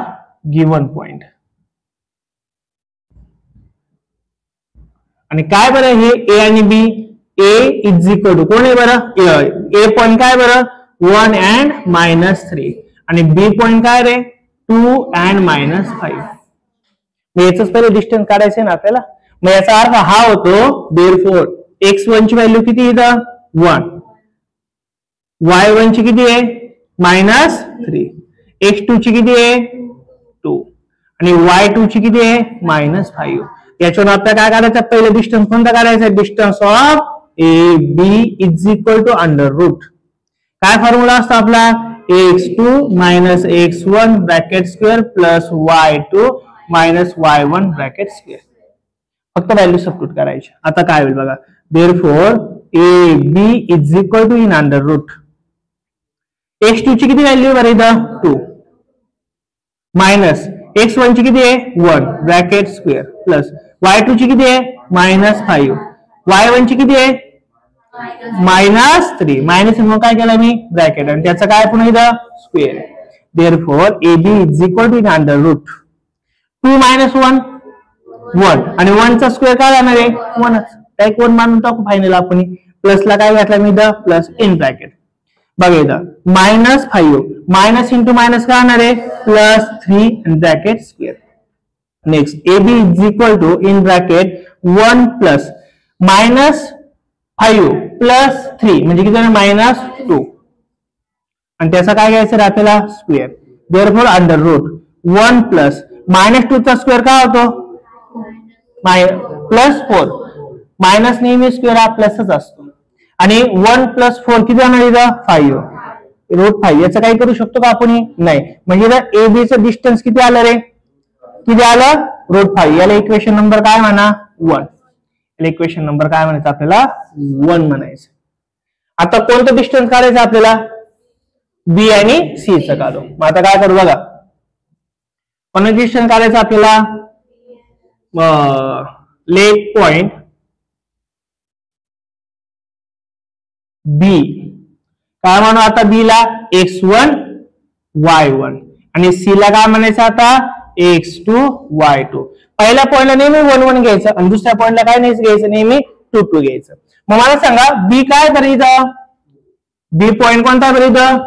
given point. आणि काय बरं हे ए आणि बी? ए इज इक्वल टू कोण आहे बरं? ए पॉइंट काय बरं? 1 and -3, आणि बी पॉइंट काय रे? 2 and -5. याच पहिले डिस्टन्स काढायचे ना आपल्याला. मग याचा अर्थ हा होतो, देअरफॉर x1 ची व्हॅल्यू किती इथं? 1. y1 ची किती आहे? -3. x2 ची किती आहे? 2. आणि y2 ची किती आहे? -5. याच्यावर आपल्याला काय काढायचं? पहिले डिस्टन्स कोणता काढायचा? Distance of A B is equal to under root. काय फॉर्म्युला असतो आपला? x2 - x1 bracket square plus y2 - y1 bracket square. फक्त व्हॅल्यू सबस्टिट्यूट करायची. आता काय होईल बघा. Therefore A B is equal to in under root x2 ची किती व्हॅल्यू बरं इथं? 2 मायनस x1 ची किती आहे? 1 ब्रॅकेट स्क्वेअर प्लस y2 ची किती आहे? -5. y1 ची किती आहे? -3. मायनस मग काय केलं मी? ब्रॅकेट, आणि त्याचं काय पुन्हा इथं? Square. Therefore A B is equal to in under root 2 - 1 1, आणि 1 चा स्क्वेअर काय राहणार आहे? 1च. काय 1 मानून टाकू फायनल आपण. प्लसला काय घातलं मी इथं? Plus in bracket. बघा इथं -5 मायनस इंटू मायनस काय होणार आहे? +3 bracket square. Next A B is equal to in bracket 1 plus -5 plus 3 म्हणजे किती -2 आणि त्याचा काय घ्यायचं रे आपल्याला square. Therefore under root 1 plus -2 चा स्क्वेअर काय होतो +4 मायनस नेहमी स्क्वेअर हा प्लसच असतो आणि 1 + 4 किती जाणार इथं 5 √5 याचं काही करू शकतो का आपण नाही. म्हणजे ए बी चं डिस्टन्स किती आलं रे किती आलं √5. याला इक्वेशन नंबर काय म्हणा 1. याला इक्वेशन नंबर काय म्हणायचं आपल्याला 1 म्हणायचं. आता कोणतं डिस्टन्स काढायचं आपल्याला बी आणि सी चं काढू. मग आता काय करू बघा कोणतं डिस्टन्स काढायचं आपल्याला लेग पॉइंट बी काय म्हणू आता बी ला x1 y1 आणि सी ला काय म्हणायचं आता x2 y2. पहिल्या पॉइंटला नेहमी 1 1 घ्यायचं आणि दुसऱ्या पॉइंटला काय नाही घ्यायचं नेहमी 2 2 घ्यायचं. मग मला सांगा बी काय तर इथं बी पॉइंट कोणता आहे बरं इथं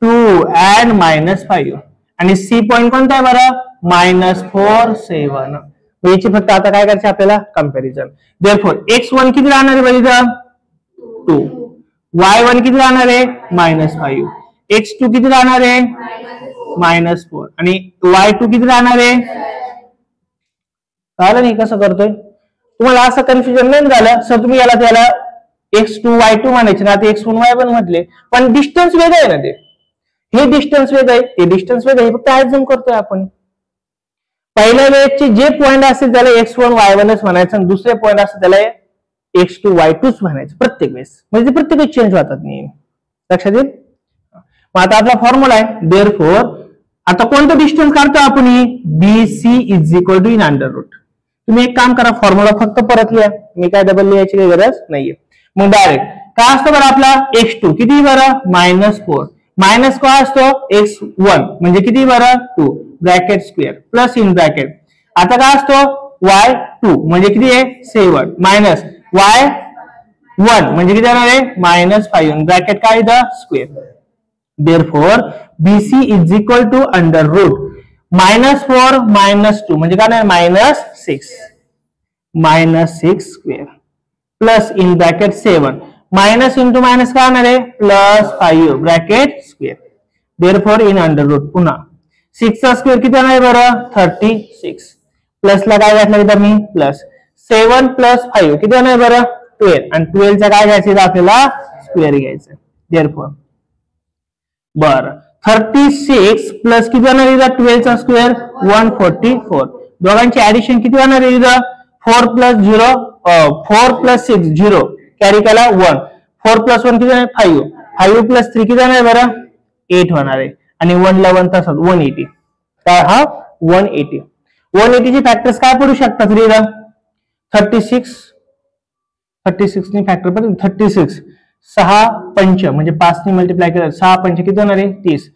2 and -5 आणि सी पॉइंट कोणता आहे बरं -4 7. याची फक्त आता काय करायचं आपल्याला कंपॅरिझन. देअरफॉर x1 किती राहणार आहे बरं इथं 2 y1 किती राहणार आहे -5 x2 किती राहणार आहे -4 आणि y2 किती राहणार आहे. कळलं नाही कसं करतोय तुम्हाला असं कन्फ्युजन नाही झालं सर तुम्ही याला त्याला x2 y2 म्हणायचे ना ते x1 y1 म्हटले पण डिस्टन्स वेगळं आहे ना ते हे डिस्टन्स वेगळं आहे ते डिस्टन्स वेगळं आहे फक्त ऍझ्युम करतोय आपण. पहिल्या वेळेचे जे पॉइंट असेल त्याला x1 y1 म्हणायचं आणि दुसरे पॉइंट असेल त्याला x2 y2 म्हणायचं प्रत्येक वेळेस म्हणजे ते प्रत्येक वेळेस चेंज होतात नाही लक्षात येईल. मग आता आपला फॉर्म्युला आहे देअरफॉर आता कोणतं डिस्टन्स काढतो आपण BC = इन अंडर रूट. तुम्ही एक काम करा फॉर्म्युला फक्त परत लिहा मी काय डबल लिहायची काही गरज नाहीये. मग डायरेक्ट काय असतो बरं आपला x2 किती बरं -4 मायनस काय असतो x1 म्हणजे किती बरं 2 bracket square plus in bracket आता काय असतो y2 म्हणजे किती आहे 7 मायनस y1 म्हणजे किती येणार आहे -5 ब्रॅकेट काय इथं square. Therefore BC = under root -4 -2 म्हणजे काय -6 square plus in bracket 7 minus into minus काय होणार आहे +5 bracket square. Therefore in under root पुन्हा 6 चा स्क्वेअर किती येणार आहे बरं 36 प्लस ला काय घातलं इथं मी प्लस 7 + 5 किती येणार बरं 12 आणि 12 चा काय घ्यायचं आपल्याला स्क्वेअर घ्यायचं. देअरफॉर बरं 36 प्लस किती येणार इथं 12 चा स्क्वेअर 144 दोघांची ऍडिशन किती येणार आहे इथं 4 + 0 4 + 6 0 कॅरी केला 1 4 + 1 किती आहे 5 5 + 3 किती आहे बरं 8 होणार आहे आणि 1 ला 1 तासात 180 काय हा 180 चे फॅक्टर्स काय पडू शकतात रे 36 ने फॅक्टर पण 36 6 पंच म्हणजे 5 ने मल्टिप्लाय केलं 6 पंच किती होणार आहे 30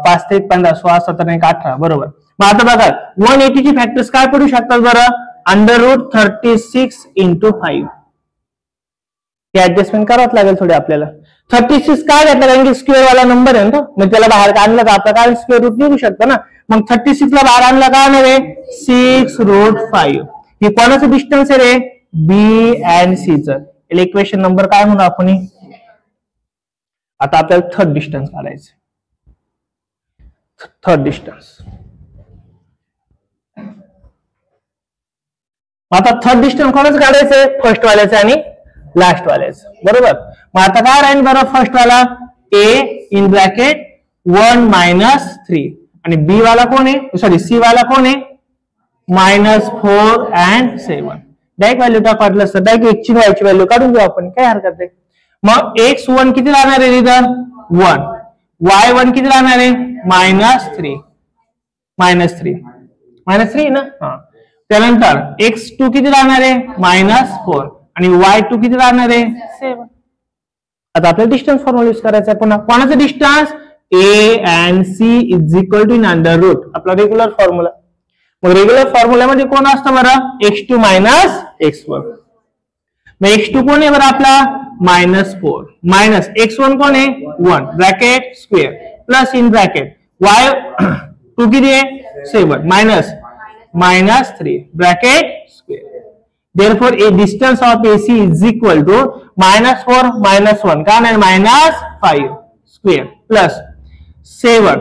5 ते 15 16 17 18 बरोबर. मग आता बघा 180 चे फॅक्टर्स काय पडू शकतात बरं √36 × 5 हे ऍडजस्टमेंट करावंच लागेल थोडे आपल्याला. 36 काय घेतलं कारण की स्क्वेअर वाला नंबर आहे ना मग त्याला बाहेर काढलं तर आपलं काय स्क्वेअर रूट निघू शकतं ना. मग 36 ला बाहेर आणलं काय होणार आहे 6√5 हे कोणाचं डिस्टन्स आहे रे बी अँड सी चं. इक्वेशन नंबर काय म्हणू आपण आता आपल्याला थर्ड डिस्टन्स काढायचं. थर्ड डिस्टन्स आता थर्ड डिस्टन्स कोणाचं काढायचंय फर्स्ट वाल्याचं आणि लास्ट वाल्याचं बरोबर. मग आता काय राहील बरं फर्स्ट वाला a इन ब्रॅकेट 1 - 3 आणि बी वाला कोण आहे सॉरी सी वाला कोण आहे -4 and 7 डायरेक्ट व्हॅल्यू टाकलं असतं डायरेक्ट x ची y ची व्हॅल्यू काढून घेऊ आपण काय हरकत नाही. मग x1 किती राहणार आहे इथं 1 y1 किती राहणार आहे -3 ना हा. त्यानंतर x2 किती राहणार आहे -4 आणि y2 किती राहणार आहे 7. आता आपल्याला डिस्टन्स फॉर्म्युला यूज करायचा आहे पुन्हा कोणाचं distance a and c = in under root आपला रेग्युलर फॉर्म्युला. मग रेग्युलर फॉर्म्युल्यामध्ये कोण असतं बरं x2 - x1 मग x2 कोण आहे बरं आपला -4 मायनस x1 कोण आहे 1 bracket square plus in bracket y2 किती आहे 7 minus -3 bracket square. Therefore, a distance of AC is equal to -4 -1 का -5 square plus 7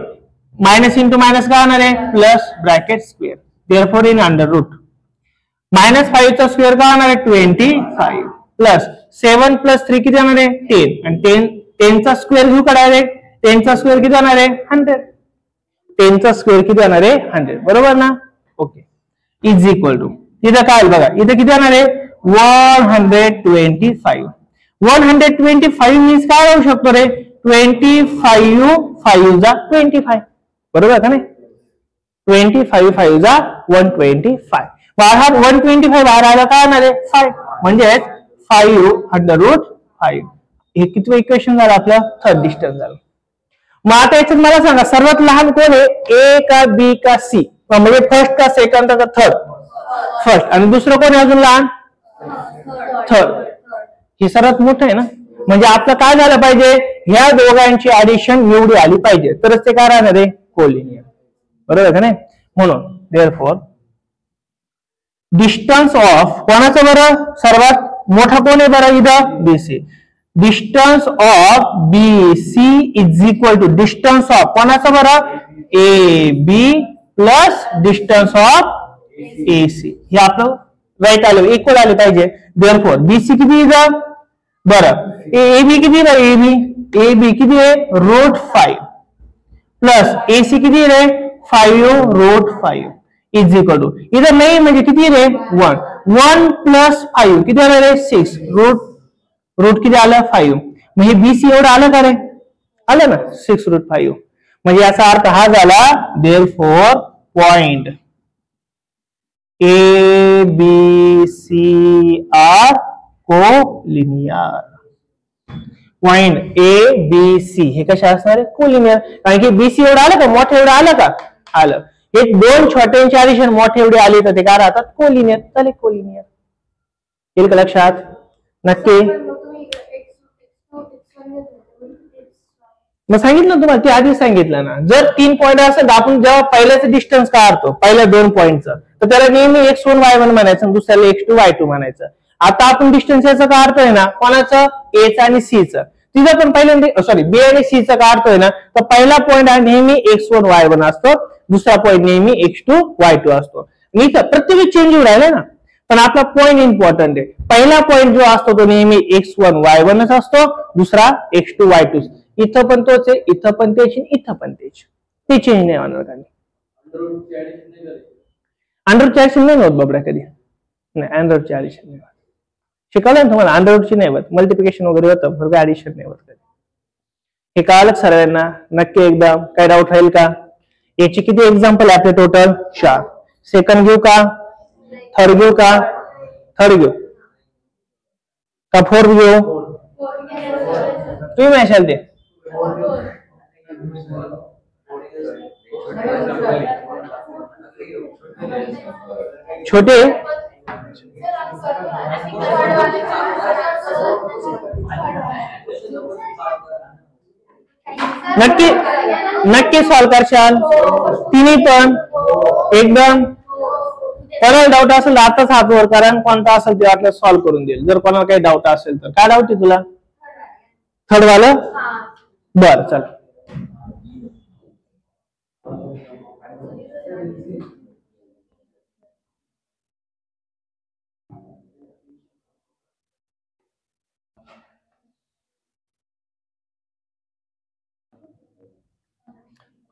minus into minus का आना है plus bracket square. Therefore, in under root -5 चा स्क्वेअर का आना है 25 प्लस 7 प्लस 3 किती आना है 10 आणि 10 चा स्क्वेअर घेऊ का डायरेक्ट 10 चा स्क्वेअर किती आना है 100. 10 चा स्क्वेअर किती आना है 100 बरोबर ना. ओके इज इक्वल टू इथं काय बघा इथं किती येणार आहे 125. 125 मीन्स काय होऊ शकतो रे 25 5 जा 25 बरोबर का नाही 25 5 जा 125 बाहेर 125 बाहेर आला काय येणार आहे 5 म्हणजे 5 अंडर रूट 5. हे किती इक्वेशन झालं आपलं थर्ड डिस्टन्स झालं. मग आता याच्यात मला सांगा सर्वात लहान कोण आहे ए का बी का सी म्हणजे फर्स्ट का सेकंड का थर्ड फर्स्ट आणि दुसरं कोण आहे अजून लहान थर्ड. हे सर्वात मोठं आहे ना म्हणजे आपलं काय झालं पाहिजे ह्या दोघांची ऍडिशन एवढी आली पाहिजे तरच ते काय राहणार आहे कोलिनियर बरोबर का नाही. म्हणून देअरफॉर डिस्टन्स ऑफ कोणाचं बरं सर्वात मोठा कोण आहे बरं इथं BC. Distance of BC is equal to distance of कोणाचं बरं A B plus distance of AC. हे आपलं राईट आलं इक्वल आले पाहिजे. देअरफॉर बीसी किती इथं बरं ए बी किती ए बी किती आहे √5 प्लस एसी किती रे 5 √5 इज इक्वल टू इथं नाही म्हणजे किती रे 1 प्लस 5 किती आलं रे 6 रूट किती आलं 5 म्हणजे बीसी एवढं आलं का रे आलं ना 6 √5 म्हणजे याचा अर्थ हा झाला therefore point A B C are collinear. Point A B C हे कशा असणार कोलिनियर कारण की बीसी एवढं आलं का मोठं एवढं आलं का आलं. हे दोन छोट्यांची ऍडिशन मोठे एवढे आले तर ते काय राहतात कोलिनियर. चले कोलिनियर येईल का लक्षात नक्की. मग सांगितलं तुम्हाला ते आधी सांगितलं ना जर 3 पॉईंट असेल तर आपण जेव्हा पहिल्याचं डिस्टन्स काढतो पहिल्या 2 पॉईंटचं तर त्याला नेहमी x1 y1 म्हणायचं दुसऱ्याला x2 y2 म्हणायचं. आता आपण डिस्टन्स याचं काढतोय ना कोणाचं एचं आणि सीचं तिथं पण पहिल्यांदा सॉरी बी आणि सीचं काढतोय ना तर पहिला पॉईंट हा नेहमी x1 y1 असतो दुसरा पॉईंट नेहमी x2 y2 असतो. इथं प्रत्येक चेंज होऊ राहिला ना पण आपला पॉईंट इम्पॉर्टंट आहे. पहिला पॉईंट जो असतो तो नेहमी x1 y1 असतो दुसरा x2 y2. इथं पण तोच आहे इथं पण तेच इथं पण तेच ते चेंज नाही होणार का अंडररूटची ऍडिशन नाही होत बाबड्या कधी नाही अंडररूटची ऍडिशन नाही होत. शिकवलं ना तुम्हाला अंडररूटची नाही होत मल्टिप्लिकेशन वगैरे होतं बरोबर ऍडिशन नाही होत कधी. हे कळालं सर्वांना नक्की एकदा काय डाऊट राहील का. याची किती एक्झाम्पल आहे आपले टोटल 4. सेकंड घेऊ का थर्ड घेऊ का थर्ड घेऊ का फोर्थ घेऊ तुम्ही म्हणशाल ते छोटे नक्की नक्की सॉल्व करशाल तिन्ही पण एकदम. कोणाला डाऊट असेल तर आताच हात वर करा कोणता असेल ते आपल्याला सॉल्व करून देईल जर कोणाला काही डाऊट असेल तर. काय डाऊट आहे तुला थर्ड वाला बर चल.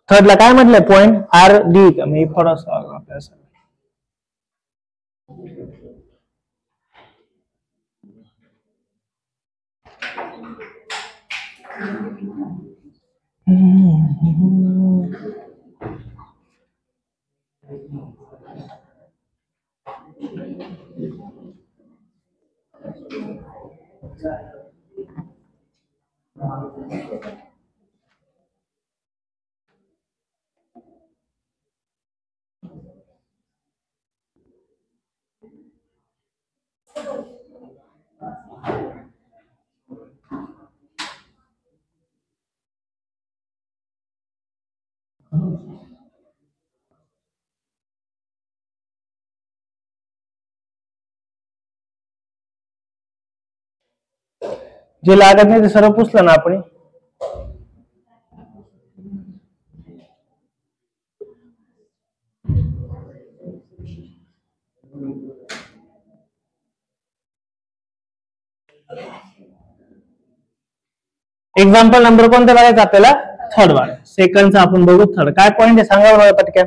थर्डला काय म्हटलंय पॉइंट आर डी का मी थोडासा आपल्याला जे लागत नाही ते सर्व पुसलं ना आपण. एक्झाम्पल नंबर कोणता बघायचा आपल्याला? थर्ड वाला. सेकंडचा आपण बघू. थर्ड काय पॉइंट आहे सांगा बघा पटकन.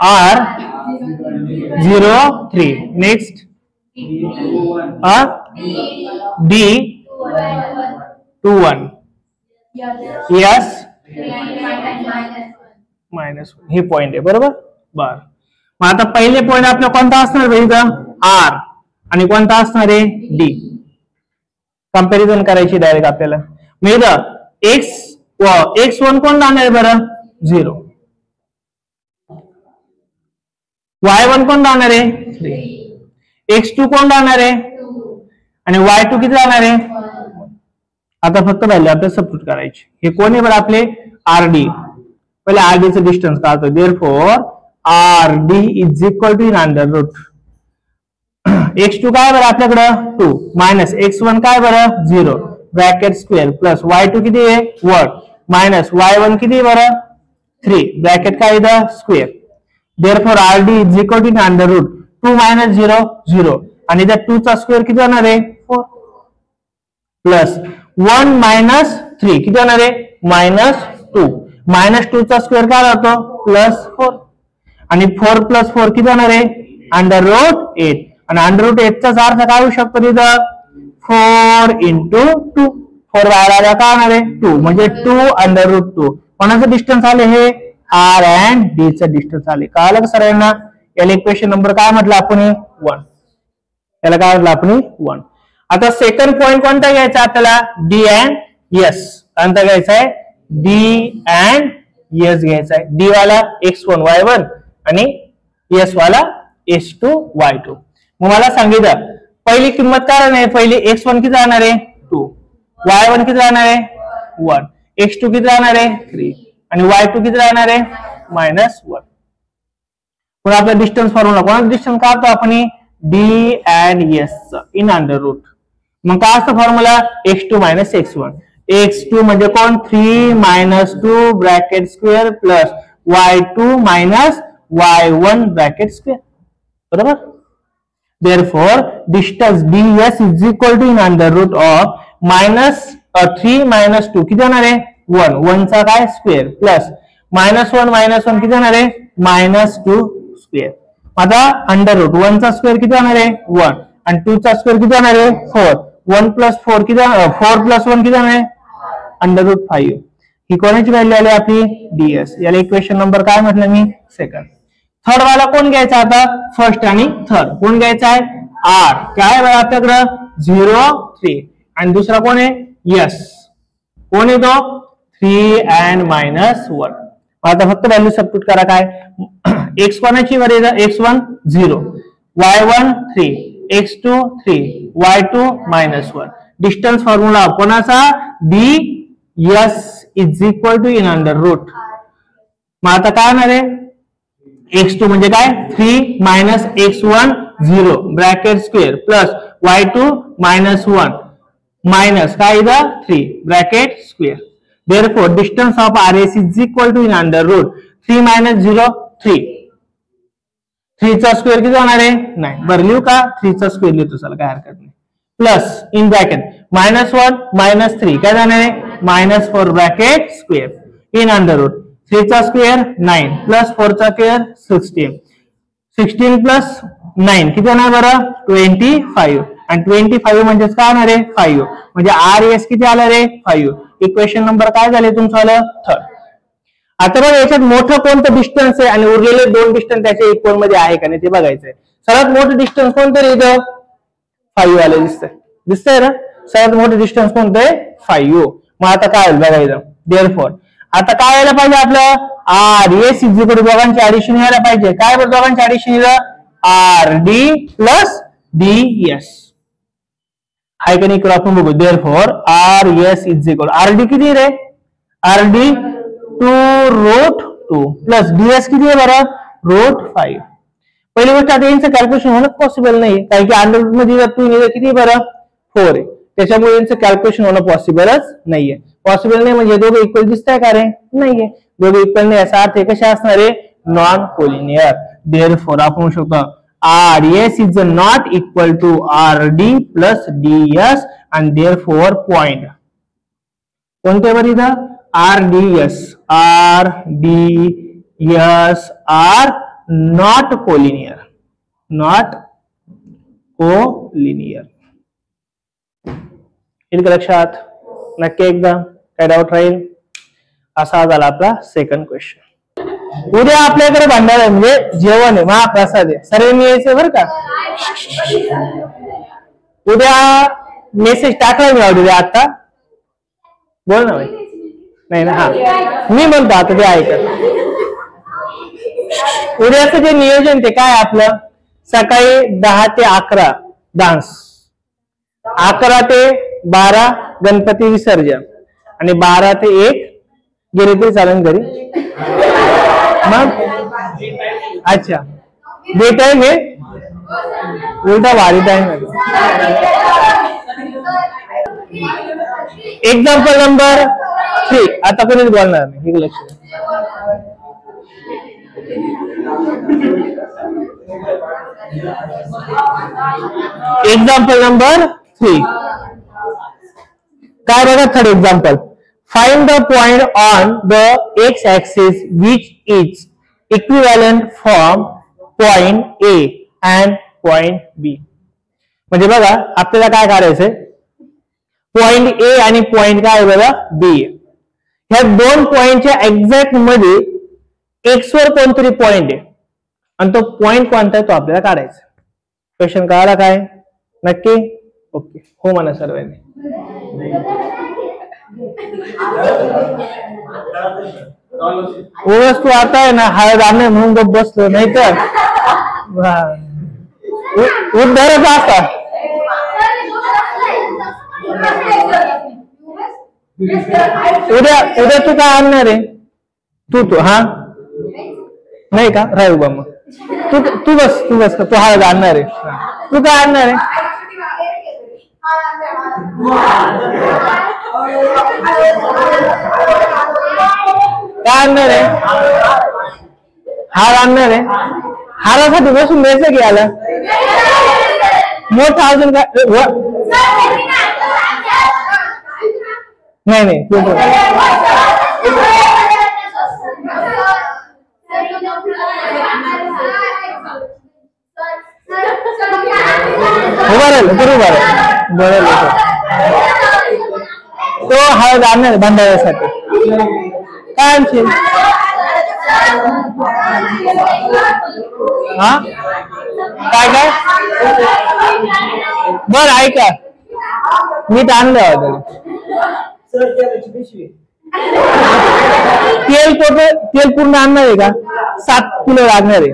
R03. Next D21. यस -1 हे पॉइंट आहे बरोबर. बर मग आता पहिले पॉइंट आपला कोणता असणार इथं? R आणि कोणता असणार आहे? D. कंपॅरिझन करायची डायरेक्ट आपल्याला. मग इथं x1 कोण राहणार बरं? 0. y1 कोण राहणार आहे? 3. x2 कोण राहणार आहे? 2. आणि y2 किती राहणार आहे? 1. आता फक्त व्हॅल्यू आपल्याला सबस्टिट्यूट करायची. हे कोण आहे बरं आपले? RD. पहिले RD चं डिस्टन्स काढतो. Therefore RD is equal to in under root x2 काय बरं आपल्याकडं? 2 मायनस x1 काय बरं? 0 ब्रॅकेट स्क्वेअर प्लस y2 किती आहे? 1 मायनस y1 किती बरं? 3 ब्रॅकेट काय इथं? Square. Therefore RD is equal to in under root 2 minus 0 0 आणि त्या 2 चा स्क्वेअर किती होणार आहे? 4 प्लस 1 मायनस 3 किती होणार आहे? -2 मायनस 2 चा स्क्वेअर काय राहतो? +4 आणि 4 + 4 किती होणार आहे? अंडर रूट 8 आणि अंडर रूट 8 चा अर्थ काय होऊ शकतो तिथं? 4 × 2 4 बाहेर आला काय होणार आहे? 2 म्हणजे 2 अंडर रूट 2. कोणाचं डिस्टन्स आले हे? R and D चं डिस्टन्स आले. कळालं का सरांना? याला इक्वेशन नंबर काय म्हटलं आपण? 1. याला काय म्हटलं आपण? 1. आता सेकंड पॉइंट कोणता घ्यायचा आपल्याला? D and S. कोणता घ्यायचा आहे? D and S घ्यायचा आहे. D वाला x1 y1 आणि S वाला s2 y2. मग मला सांगितलं पहिली किंमत काय राहणार? पहिली x1 किती राहणार आहे? 2 y1 किती राहणार आहे? 1 x2 किती राहणार आहे? 3 आणि y2 किती राहणार आहे? -1. पण आपला डिस्टन्स फॉर्म्युला कोणाचा डिस्टन्स काढतो आपण? D and S in under root. मग काय असतं फॉर्म्युला? x2 - x1. x2 म्हणजे कोण? 3 - 2 bracket square plus y2 - y1 bracket square बरोबर. Therefore distance ds is equal to in under root of -3 - 2 किती होणार आहे? 1 1 चा काय? स्क्वेअर प्लस -1 किती होणार आहे? -2 स्क्वेअर. आता अंडर रूट 1 चा स्क्वेअर किती होणार आहे? 1 आणि 2 चा स्क्वेअर किती होणार आहे? 4 1 + 4 किती? 4 + 1 किती होणार आहे? Under root 5. ही कोणाची व्हॅल्यू आली आपली? ds. याला इक्वेशन नंबर काय म्हटलं मी? सेकंड. थर्ड वाला कोण घ्यायचा आता? फर्स्ट आणि थर्ड कोण घ्यायचा आहे? R काय बरं आपल्याकडं? 0 3 आणि दुसरा कोण आहे? S कोण आहे तो? 3 and -1. आता फक्त व्हॅल्यू सबस्टिट्यूट करा. काय x कोणाची बरं? x1 0 y1 3 x2 3 y2 -1. Distance formula कोणाचा? ds is equal to in under root. मग आता काय होणार आहे? x2 म्हणजे काय? 3 - x1 0 bracket square plus y2 -1 minus काय इथं? 3 bracket square. Therefore distance of RS is equal to in under root 3 - 0 3 3 चा स्क्वेअर किती होणार आहे? नाही बरं लिहू का? 3 चा स्क्वेअर लिहितो चला काय हरकत नाही. प्लस इन ब्रॅकेट -1 - 3 काय जाणार आहे? -4 bracket square in under root 3 चा स्क्वेअर 9 प्लस 4 चा स्क्वेअर 16 16 प्लस 9 किती होणार बरं? 25 आणि 25 म्हणजे काय होणार आहे? 5 म्हणजे RS किती आलं रे? 5. इक्वेशन नंबर काय झाले तुमचं? आलं थर्ड. आता बघा याच्यात मोठं कोणतं डिस्टन्स आहे आणि उरलेले 2 डिस्टन्स त्याच्या इक्वल मध्ये आहे का नाही ते बघायचंय. सर्वात मोठं डिस्टन्स कोणतं रे? इथं 5 आलं दिसतंय ना. सर्वात मोठं डिस्टन्स कोणतं आहे? 5. मग आता काय बघायचं. देअरफॉर आता काय यायला पाहिजे आपलं? RS इज इक्वल टू दोघांची ऍडिशन यायला पाहिजे. काय बरं दोघांची ऍडिशन येतं? RD + DS हाय का नाही? इकडे आपण बघू. Therefore RS is equal RD किती रे? RD 2√2 प्लस DS किती आहे बरं? √5. पहिली गोष्ट आता यांचं कॅल्क्युलेशन होणं पॉसिबल नाही कारण की अंडर रूट मध्ये 2 किती बरं? 4 आहे. त्याच्यामुळे यांचं कॅल्क्युलेशन होणं पॉसिबलच नाहीये. पॉसिबल नाही म्हणजे दोघे इक्वल दिसताय का रे? नाहीये. दोघे इक्वल नाही याचा अर्थ कसे असणार आहे? Non collinear. देअरफॉर आपण म्हणू शकतो RS is not equal to RD plus DS and therefore point. कोणते बरं इथं? RDS are not collinear. Not collinear. येईल लक्षात? नक्की एकदा काय डाऊट राहील? असा झाला आपला सेकंड क्वेश्चन. उद्या आपल्याकडे भांडार आहे म्हणजे जेवण आहे, महाप्रसाद आहे, सर्वांनी यायचं बरं का. उद्या मेसेज टाकायला मिळाला उद्या. आता बोल ना भाई. नाही ना, हा मी म्हणतो आता ते ऐकत. उद्याचं जे नियोजन ते काय आपलं? सकाळी 10 ते 11 डान्स, 11 ते 12 गणपती विसर्जन आणि 12 ते 1 गेले तरी चालेल घरी. मग अच्छा डे टाइम आहे, उलटा भारी टाइम आहे. Example number 3. आता कोणीच बोलणार नाही, हे लक्ष. एक्झाम्पल नंबर 3 काय बघा? Third example. Find the point on the x-axis which is equivalent from point A and point B. म्हणजे बघा आपल्याला काय करायचंय? पॉइंट A आणि पॉइंट काय बघा B. ह्या दोन पॉइंटच्या एक्झॅक्ट मध्ये एक्स वर कोणतरी पॉइंट आहे आणि तो पॉइंट कोणता आहे तो आपल्याला काढायचा. क्वेश्चन कळाला काय? नक्की? ओके हो म्हणा सर्वांनी. ओळख तू आता आहे ना हळद आणणे म्हणून गप बसलो, नाही तर उद्धरच असता. उद्या तू काय आणणार आहे? तू हा नाही का? राहू बा मग तू बस तू हळद आणणार आहे. तू काय आणणार आहे? काय आणणार आहे? हार आणणार आहे. हारासाठी बसून द्यायचं की आला मोठा अजून काय? नाही तो हळद आणणार भंडाऱ्यासाठी. काय आणशील? हा काय बर ऐका मी तर आणलं होतं. तेल पूर्ण आणणार आहे का? 7 किलो लागणार आहे.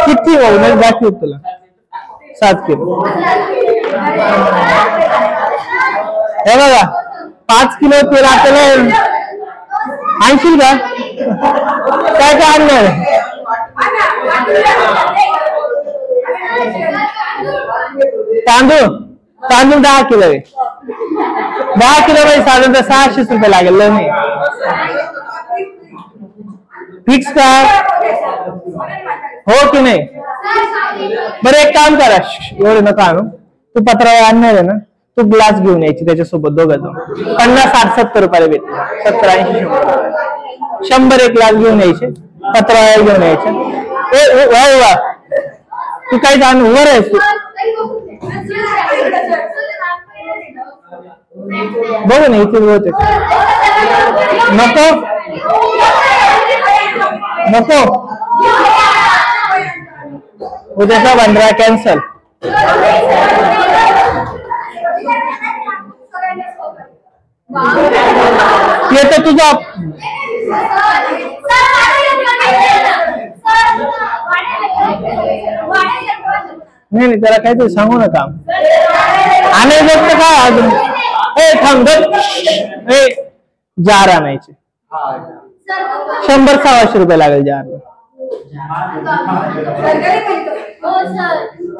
किती भाऊ नाही दाखव तुला? 7 किलो. हे बघा 5 किलो तेल आपल्याला आणशील का? काय काय आणणार? तांदूळ 10 किलो आहे. 10 किलो मध्ये साधारणतः 600 रुपये लागेल. नाही फिक्स का? हो की नाही? बरं एक काम करा, एवढे नका आणू. तू पत्रावळी आणणार आहे ना, तू ग्लास घेऊन यायची त्याच्यासोबत दोघं जाऊन. 50, 60, 70 रुपयाला भेटते. 70, 80, 100 एक ग्लास घेऊन यायचे. पत्रावळ्या घेऊन यायचे. वा तू काय जाण उभं आहेस तू? बघू ना इथे होते. नको उद्याचा बंदरा कॅन्सल. ते तर तुझा नाही त्याला काहीतरी सांगू नका. आणि फक्त काय अजून थांब जार आणायचे. 100-125 रुपये लागेल जार.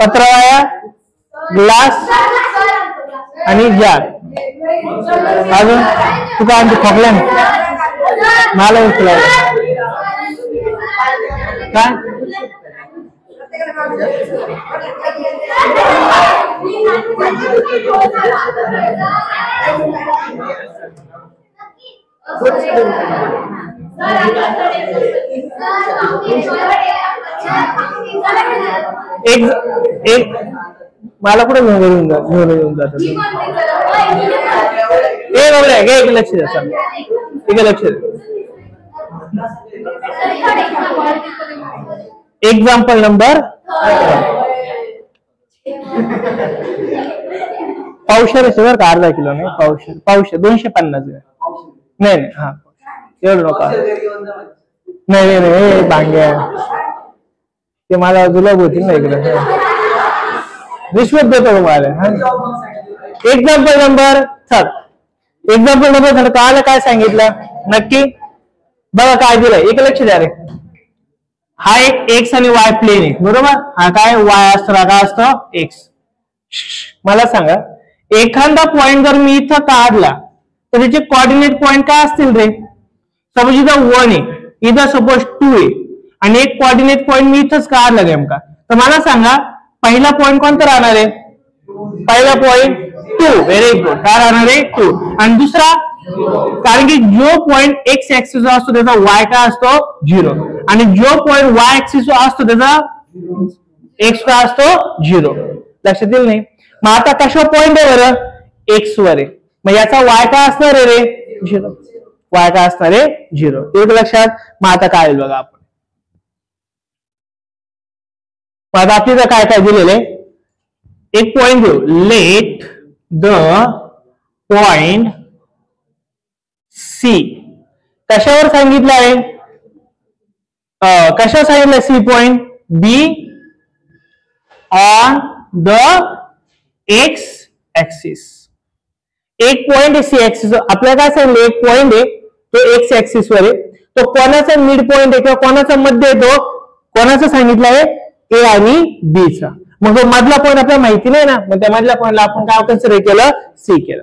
पत्रावळ्या ग्लास आणि जार. अजून तू काय म्हणते खोकल्या मला उचलाय काय एक मला कुठे घेऊन जात एक लक्ष द्या एक लक्ष द्या. एक्झाम्पल नंबर पावशेर बरं का, अर्धा किलो नाही पावशेर. पावशेर 250 नाही नाही. हा एवढं नका. नाही नाही भांग्या ते मला जुलाब होतील ना इकडे. रिश्वत देतो तुम्हाला. Example number 7. एक्झाम्पल नंबर 7 काल काय सांगितलं नक्की बघा काय दिलंय. एक लक्ष द्या रे. हा एक एक्स आणि वाय प्लेन आहे बरोबर. हा काय वाय असतो काय असतो एक्स. मला सांगा एखादा पॉइंट जर मी इथं काढला तर त्याचे कोऑर्डिनेट पॉइंट काय असतील रे. सपोज इथं 1 आहे, इथं सपोज 2 आहे आणि एक कोऑर्डिनेट पॉइंट मी इथंच काढला नेमका. तर मला सांगा पहिला पॉइंट कोणता राहणार आहे. पहिला पॉइंट 2. Very good. काय राहणार आहे 2. आणि दुसरा कारण की जो पॉइंट एक्स ऍक्सिस असतो त्याचा वाय काय असतो 0 आणि जो पॉइंट वाय ऍक्सिस असतो त्याचा एक्स काय असतो 0. लक्षात येईल नाही. मग आता कशा पॉइंट आहे बरं एक्स वर आहे. मग याचा वाय काय असणार आहे रे 0. वाय काय असणार आहे 0. एवढं लक्षात. मग आता काय होईल बघा आपण. मग आता आपल्याला काय काय दिलेले एक पॉइंट घेऊ. लेट द पॉइंट सी कशावर सांगितलं आहे. कशावर सांगितलं C point B on the X axis. एक पॉइंट आहे सी ऍक्सिस. आपल्याला काय सांगितलं एक पॉइंट आहे तो एक्स ऍक्सिस वर आहे. तो कोणाचा मिड पॉइंट आहे किंवा कोणाचा मध्य आहे. तो कोणाचा सांगितलं आहे ए आणि बी चा. मग तो मधला पॉइंट आपल्याला माहिती नाही ना. मग त्या मधल्या पॉइंटला आपण काय कन्सिडर केलं सी केलं.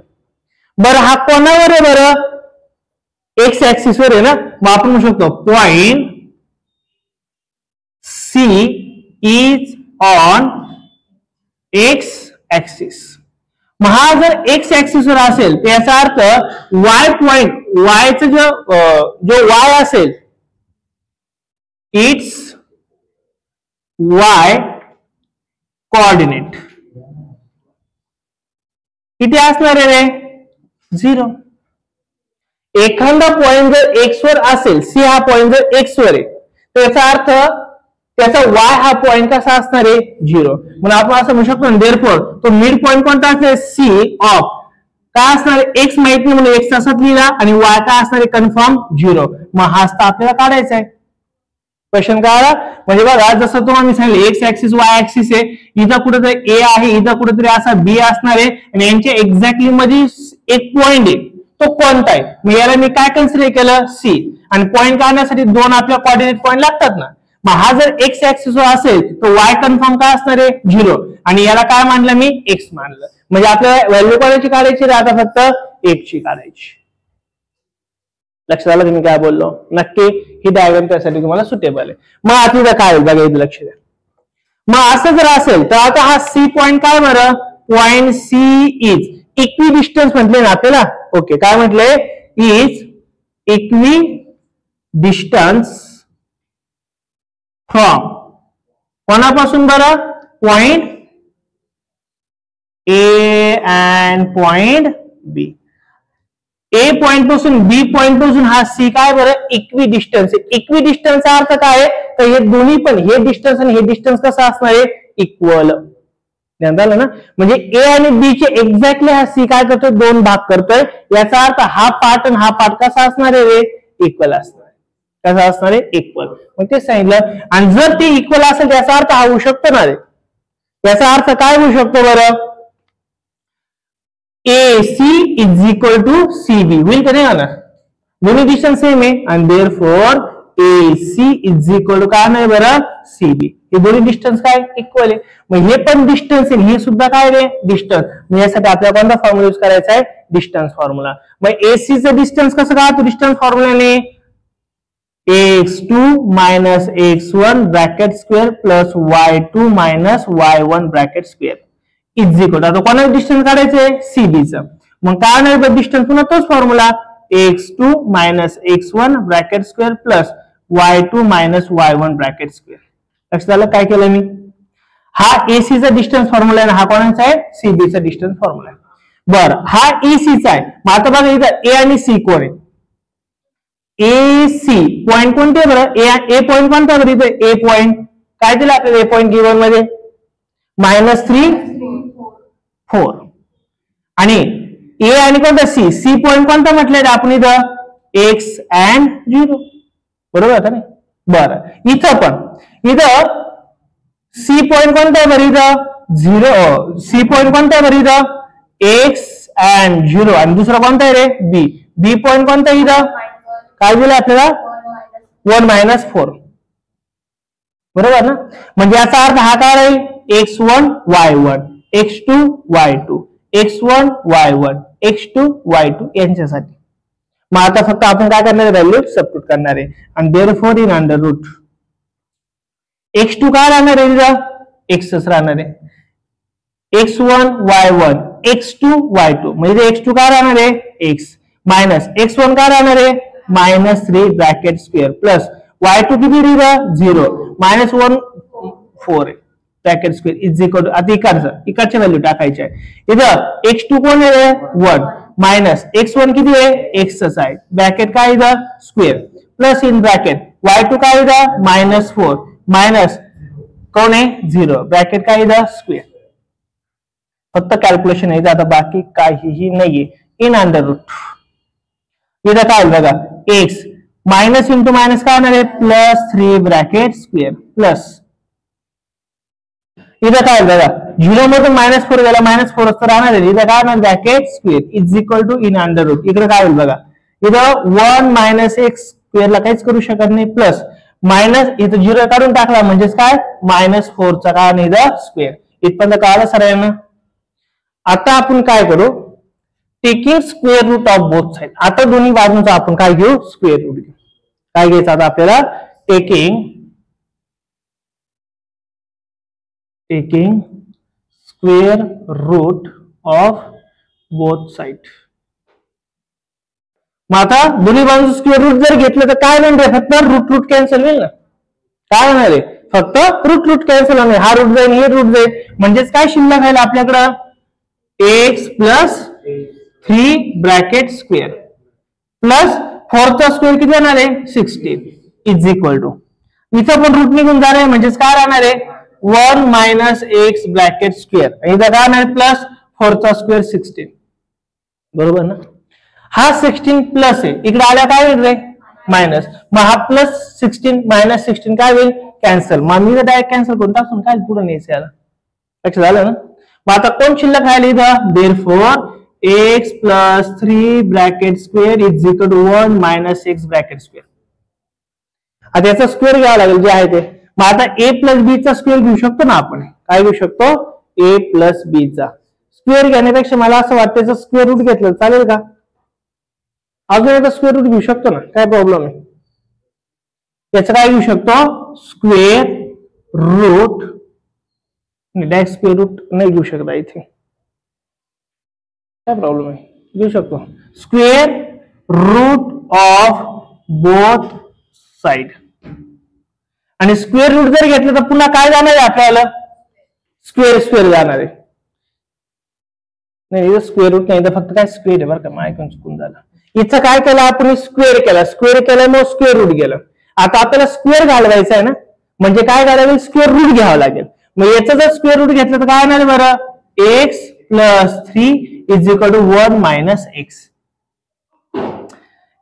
बरं हा कोणावर आहे बरं एक्स ऍक्सिस वर आहे ना. मग आपण म्हणू शकतो point C is on X axis. मग हा जर एक्स ऍक्सिस वर असेल तर याचा अर्थ वाय पॉइंट वायचं जो वाय असेल इट्स वाय कोऑर्डिनेट किती असणार आहे 0. एखादा पॉइंट जर एक्स वर असेल सी हा पॉइंट जर एक्स वर आहे तर याचा अर्थ त्याचा वाय हा पॉइंट कसा असणार आहे 0. म्हणून आपण असं म्हणू शकतो देअरफॉर तो मिड पॉइंट कोणता असणार सी ऑफ काय असणार एक्स माहिती नाही म्हणून एक्स तसाच लिहिला आणि वाय काय असणार आहे कन्फर्म 0. मग हा आपल्याला काढायचा आहे. क्वेश्चन काय म्हणजे बघा जसं तुम्हाला मी सांगितलं एक्स ऍक्सिस वाय ऍक्सिस आहे. इथं कुठेतरी ए आहे इथं कुठेतरी असा बी असणार आहे आणि यांच्या एक्झॅक्टली मध्ये एक पॉइंट आहे तो कोणता आहे. मग याला मी काय कन्सिडर केलं सी. आणि पॉइंट काढण्यासाठी 2 आपल्या कोऑर्डिनेट पॉइंट लागतात ना. मग हा जर एक्स ऍक्सिस असेल तर वाय कन्फर्म काय असणार आहे 0 आणि याला काय मानलं मी एक्स मानलं. म्हणजे आपल्याला व्हॅल्यू कोणाची काढायची आता फक्त एक्स ची काढायची. लक्षात आलं तुम्ही काय बोललो नक्की. ही डायग्राम त्यासाठी तुम्हाला सुटेबल आहे. मग आता काय होईल बघा इथं लक्ष द्या. मग असं जर असेल तर आता हा सी पॉइंट काय बरं point C is equidistance म्हटले ना आपल्याला. ओके काय म्हटले इज इक्वी डिस्टन्स फ्रॉम कोणापासून बरं point A and point B. A point पासून बी पॉइंट पासून हा सी काय बरं इक्वी डिस्टन्स आहे. इक्वी डिस्टन्सचा अर्थ काय आहे तर हे दोन्ही पण हे डिस्टन्स आणि हे डिस्टन्स कसं असणार आहे इक्वल. झालं ना. म्हणजे ए आणि बी चे एक्झॅक्टली हा सी काय करतोय 2 भाग करतोय. याचा अर्थ हा पार्ट आणि हा पार्ट कसा असणार आहे रे इक्वल असणार आहे. कसा असणार आहे इक्वल. मग ते सांगितलं. आणि जर ते इक्वल असेल त्याचा अर्थ हा होऊ शकतो ना रे. याचा अर्थ काय होऊ शकतो बरं AC is equal to CB होईल का नाही होणार. दोन्ही डिस्टन्स सेम आहे आणि therefore AC is equal to काय नाही बरं CB. हे दोन्ही डिस्टन्स काय इक्वल आहे. मग हे पण डिस्टन्स आहे, हे सुद्धा काय रे डिस्टन्स. मग यासाठी आपल्याला कोणता फॉर्म्युला यूज करायचा आहे डिस्टन्स फॉर्म्युला. मग AC चं डिस्टन्स कसं काढतो डिस्टन्स फॉर्म्युलाने x2 minus x1 bracket square plus y2 minus y1 bracket square is equal. आता कोणाचं डिस्टन्स काढायचंय CB चं. मग काय नाही डिस्टन्स पुन्हा तोच formula x2 minus x1 bracket square plus y2 minus y1 bracket square. लक्षात आलं काय केलं मी. हा AC चा डिस्टन्स फॉर्म्युला आहे, हा कोणाचा आहे CB चा डिस्टन्स फॉर्म्युला आहे. बरं हा AC चा आहे. मग आता बघा इथं A आणि C कोण आहे. AC पॉइंट कोणते बरं ए पॉइंट कोणता बरं इथं A पॉइंट काय दिलं आपल्याला A पॉइंट गिवन मध्ये -3 4 आणि A आणि कोणता C पॉइंट कोणता म्हटलेलं आपण इथं x and 0 बरोबर आहे ना. बरं इथं पण इथं C पॉइंट कोणता आहे बरं इथं 0. C पॉइंट कोणता आहे बरं इथं x and 0 आणि दुसरा कोणता आहे रे B पॉइंट कोणता आहे इथं काय दिलं आपल्याला 1 - 4 बरोबर ना. म्हणजे याचा अर्थ हा काय राहील x1 y1 x2 y2 x1 y1 x2 y2 यांच्यासाठी. मग आता फक्त आपण काय करणार आहे व्हॅल्यू सबस्टिट्यूट करणार आहे आणि therefore in under root x2 काय राहणार आहे x राहणार आहे x1 y1 x2 y2 म्हणजे x2 काय राहणार आहे x मायनस x1 काय राहणार आहे -3 ब्रॅकेट स्क्वेअर प्लस y2 किती लिहिलं 0 -1 4 bracket square is equal to. आता इकडच्या व्हॅल्यू टाकायच्या आहे. इथं x2 कोण आहे 1 मायनस x1 किती आहे x आहे ब्रॅकेट काय इथं square plus in bracket y2 काय इथं -4 मायनस कोण आहे 0 ब्रॅकेट काय इथं स्क्वेअर. फक्त कॅल्क्युलेशन आहे आता बाकी काहीही नाहीये. इन अंडर रूट इथं काय बघा x मायनस इंटू मायनस काय होणार आहे +3 ब्रॅकेट स्क्वेअर प्लस इथं काय बघा 0 मधून -4 गेला -4 असतं राहणार आहे. इथं काय होणार bracket square is equal to in under root. इकडे काय होईल बघा इथं 1 - x स्क्वेअरला काहीच करू शकत नाही प्लस मायनस इथं 0 काढून टाकला म्हणजेच काय -4 चा काय नाही इथं स्क्वेअर. इथपर्यंत कळालं सगळ्यांना. आता आपण काय करू taking square root of both side. आता दोन्ही बाजूंचा आपण काय घेऊ स्क्वेअर रूट घेऊ. काय घ्यायचं आता आपल्याला taking square root of both side. मग आता दोन्ही बाजूचं स्क्वेअर रूट जर घेतलं तर काय म्हणते फक्त रूट कॅन्सल होईल ना. काय होणार आहे फक्त रूट कॅन्सल होणार. हा रूट जाईल हे रूट जाईल म्हणजेच काय शिल्लक राहील आपल्याकडं x plus 3 bracket square plus 4 चा स्क्वेअर किती येणार आहे 16 इज इक्वल टू. इथं पण रूट निघून जाणार आहे म्हणजेच काय राहणार आहे 1 - x ब्रॅकेट स्क्वेअर इथं काय राहणार प्लस 4 चा स्क्वेअर 16 बरोबर ना. हा 16 प्लस आहे इकडे आल्या काय होईल रे मायनस. मग हा +16 -16 काय होईल कॅन्सल. मग मी डायरेक्ट कॅन्सल करून टाकून काय पुढे न्यायचं याला. लक्षात झालं ना. मग आता कोण शिल्लक राहिली इथं therefore x plus 3 bracket square is equal to 1 - x bracket square. आता याचा स्क्वेअर घ्यावा लागेल जे आहे ते. मग आता a प्लस b चा स्क्वेअर घेऊ शकतो ना आपण. काय घेऊ शकतो a प्लस b चा स्क्वेअर घेण्यापेक्षा मला असं वाटतं त्याचा स्क्वेअर रूट घेतलं चालेल का. अजून याचा स्क्वेअर रूट घेऊ शकतो ना काय प्रॉब्लेम आहे. याचा काय घेऊ शकतो square root direct square root नाही घेऊ शकत इथे काय प्रॉब्लेम आहे घेऊ शकतो square root of both side. आणि स्क्वेअर रूट जर घेतलं तर पुन्हा काय जाणार आहे आपल्याला स्क्वेअर जाणार आहे. नाही स्क्वेअर रूट नाही तर फक्त काय स्क्वेअर आहे बरं का मायकून चुकून झालं. इथं काय केलं आपण स्क्वेअर केलं मग स्क्वेअर रूट गेलं. आता आपल्याला स्क्वेअर घालवायचं आहे ना म्हणजे काय करावं लागेल स्क्वेअर रूट घ्यावं लागेल. मग याचा जर स्क्वेअर रूट घेतलं तर काय होणार बरं x plus 3 is equal to 1 - x.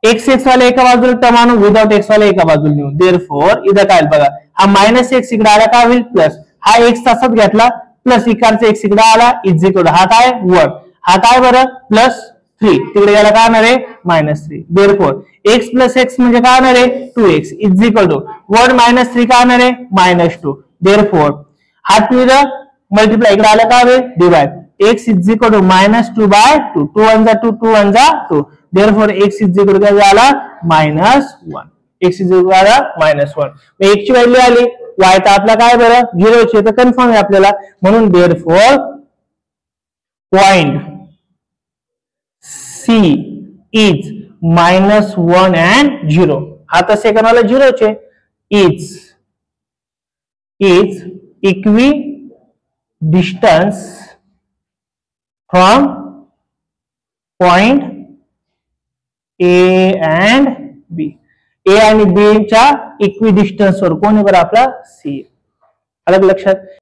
x वाले एका बाजूला टर्म आणू विदाउट x वाले एका बाजूला नेऊ. देअरफॉर इथं काय बघा हा -x इकडे आला काय होईल प्लस हा x तसाच घेतला प्लस इकडचा x इकडे आला इज इक्वल टू हा काय 1 हा काय बरं +3 तिकडे गेला काय होणार आहे -3. देअरफॉर x प्लस x म्हणजे काय होणार आहे 2x इज इक्वल टू 1 -3 काय होणार आहे -2. देअरफॉर हा 2 मल्टिप्लाय इकडे आला काय होईल divide x is equal to -2/2. 2 1 जा 2 2 1 जा 2. Therefore x is equal to काय झाला -1. x is equal to -1. x ची व्हॅल्यू आली y तर आपला काय बरं 0 ची तर कन्फर्म आहे आपल्याला म्हणून therefore point C is -1 and 0. हा तर सेकंड वाला 0 चे is equidistance from point A and B. A आणि B च्या इक्विडिस्टन्स वर कोण आहे बरं आपला C. अलग लक्षात